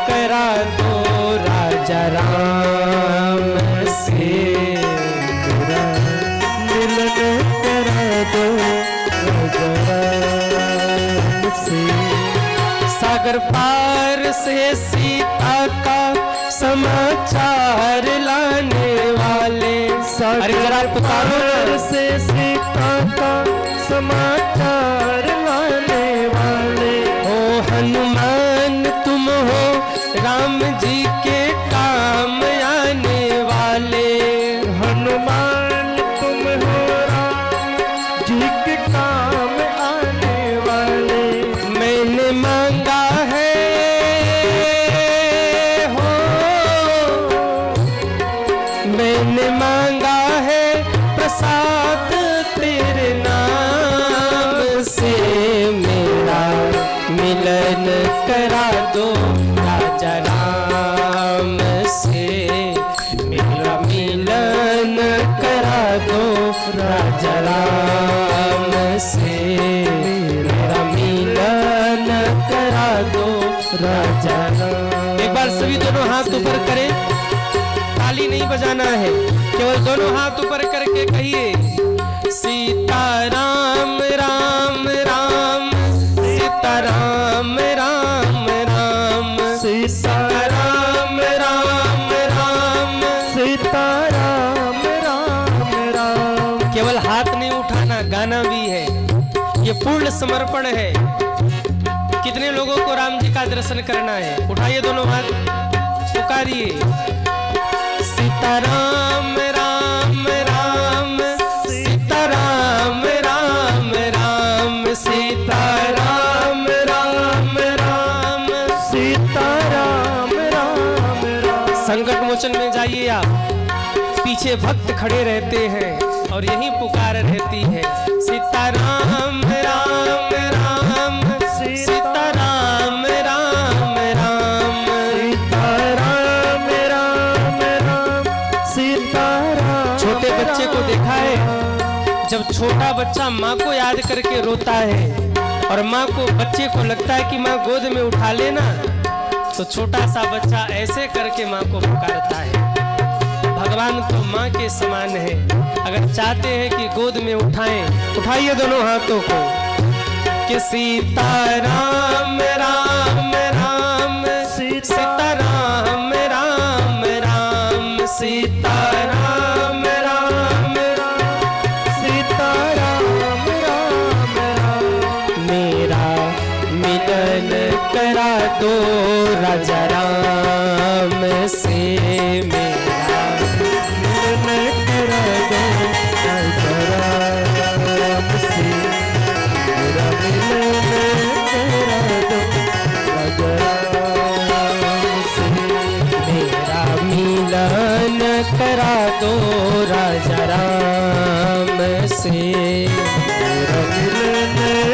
करा दो राजा राम से, मेरा मिलन करा दो राजा राम से। सागर पार से सीता का समाचार लाने वाले, सागर पार से सीता का समाचार लाने वाले, हो हनुमान तुम हो राम जी के काम आने वाले, हनुमान तुम हो राम जी के काम आने वाले। मैंने मांगा है हो, मैंने मांगा है प्रसाद तेरे नाम से, मेरा मिलन करा दो राजा राम से, मेरा मिलन करा दो राजा राम से, मेरा मिलन करा दो राजा राम। एक बार सभी दोनों हाथ ऊपर करें, ताली नहीं बजाना है, केवल दोनों हाथ ऊपर करके कहिए, सीता राम राम राम, सीता राम राम राम, सीता राम राम राम, सीता राम राम राम। केवल हाथ नहीं उठाना, गाना भी है, ये पूर्ण समर्पण है। कितने लोगों को राम जी का दर्शन करना है, उठाइए दोनों हाथ, पुकारिए, सीता राम राम राम, सीता राम राम राम, सीता राम राम राम, सीता राम राम राम। संकट मोचन में जाइए आप, पीछे भक्त खड़े रहते हैं और यही पुकार रहती है, सीता राम राम राम, सीता राम राम राम, सीता राम राम राम, सीता राम। छोटे बच्चे को देखा है, जब छोटा बच्चा माँ को याद करके रोता है और माँ को बच्चे को लगता है कि माँ गोद में उठा लेना, तो छोटा सा बच्चा ऐसे करके माँ को पुकारता है। भगवान तो माँ के समान है, अगर चाहते हैं कि गोद में उठाएं, उठाइए दोनों हाथों को, कि सीता राम राम राम, सीता राम राम राम, सीता राम राम राम, सीता राम राम राम। मेरा मिलन करा दो राजा राम से, मेरा मिलन करा दो राजा राम से। मेरा मिलन करा दो राजा राम से। मेरा मिलन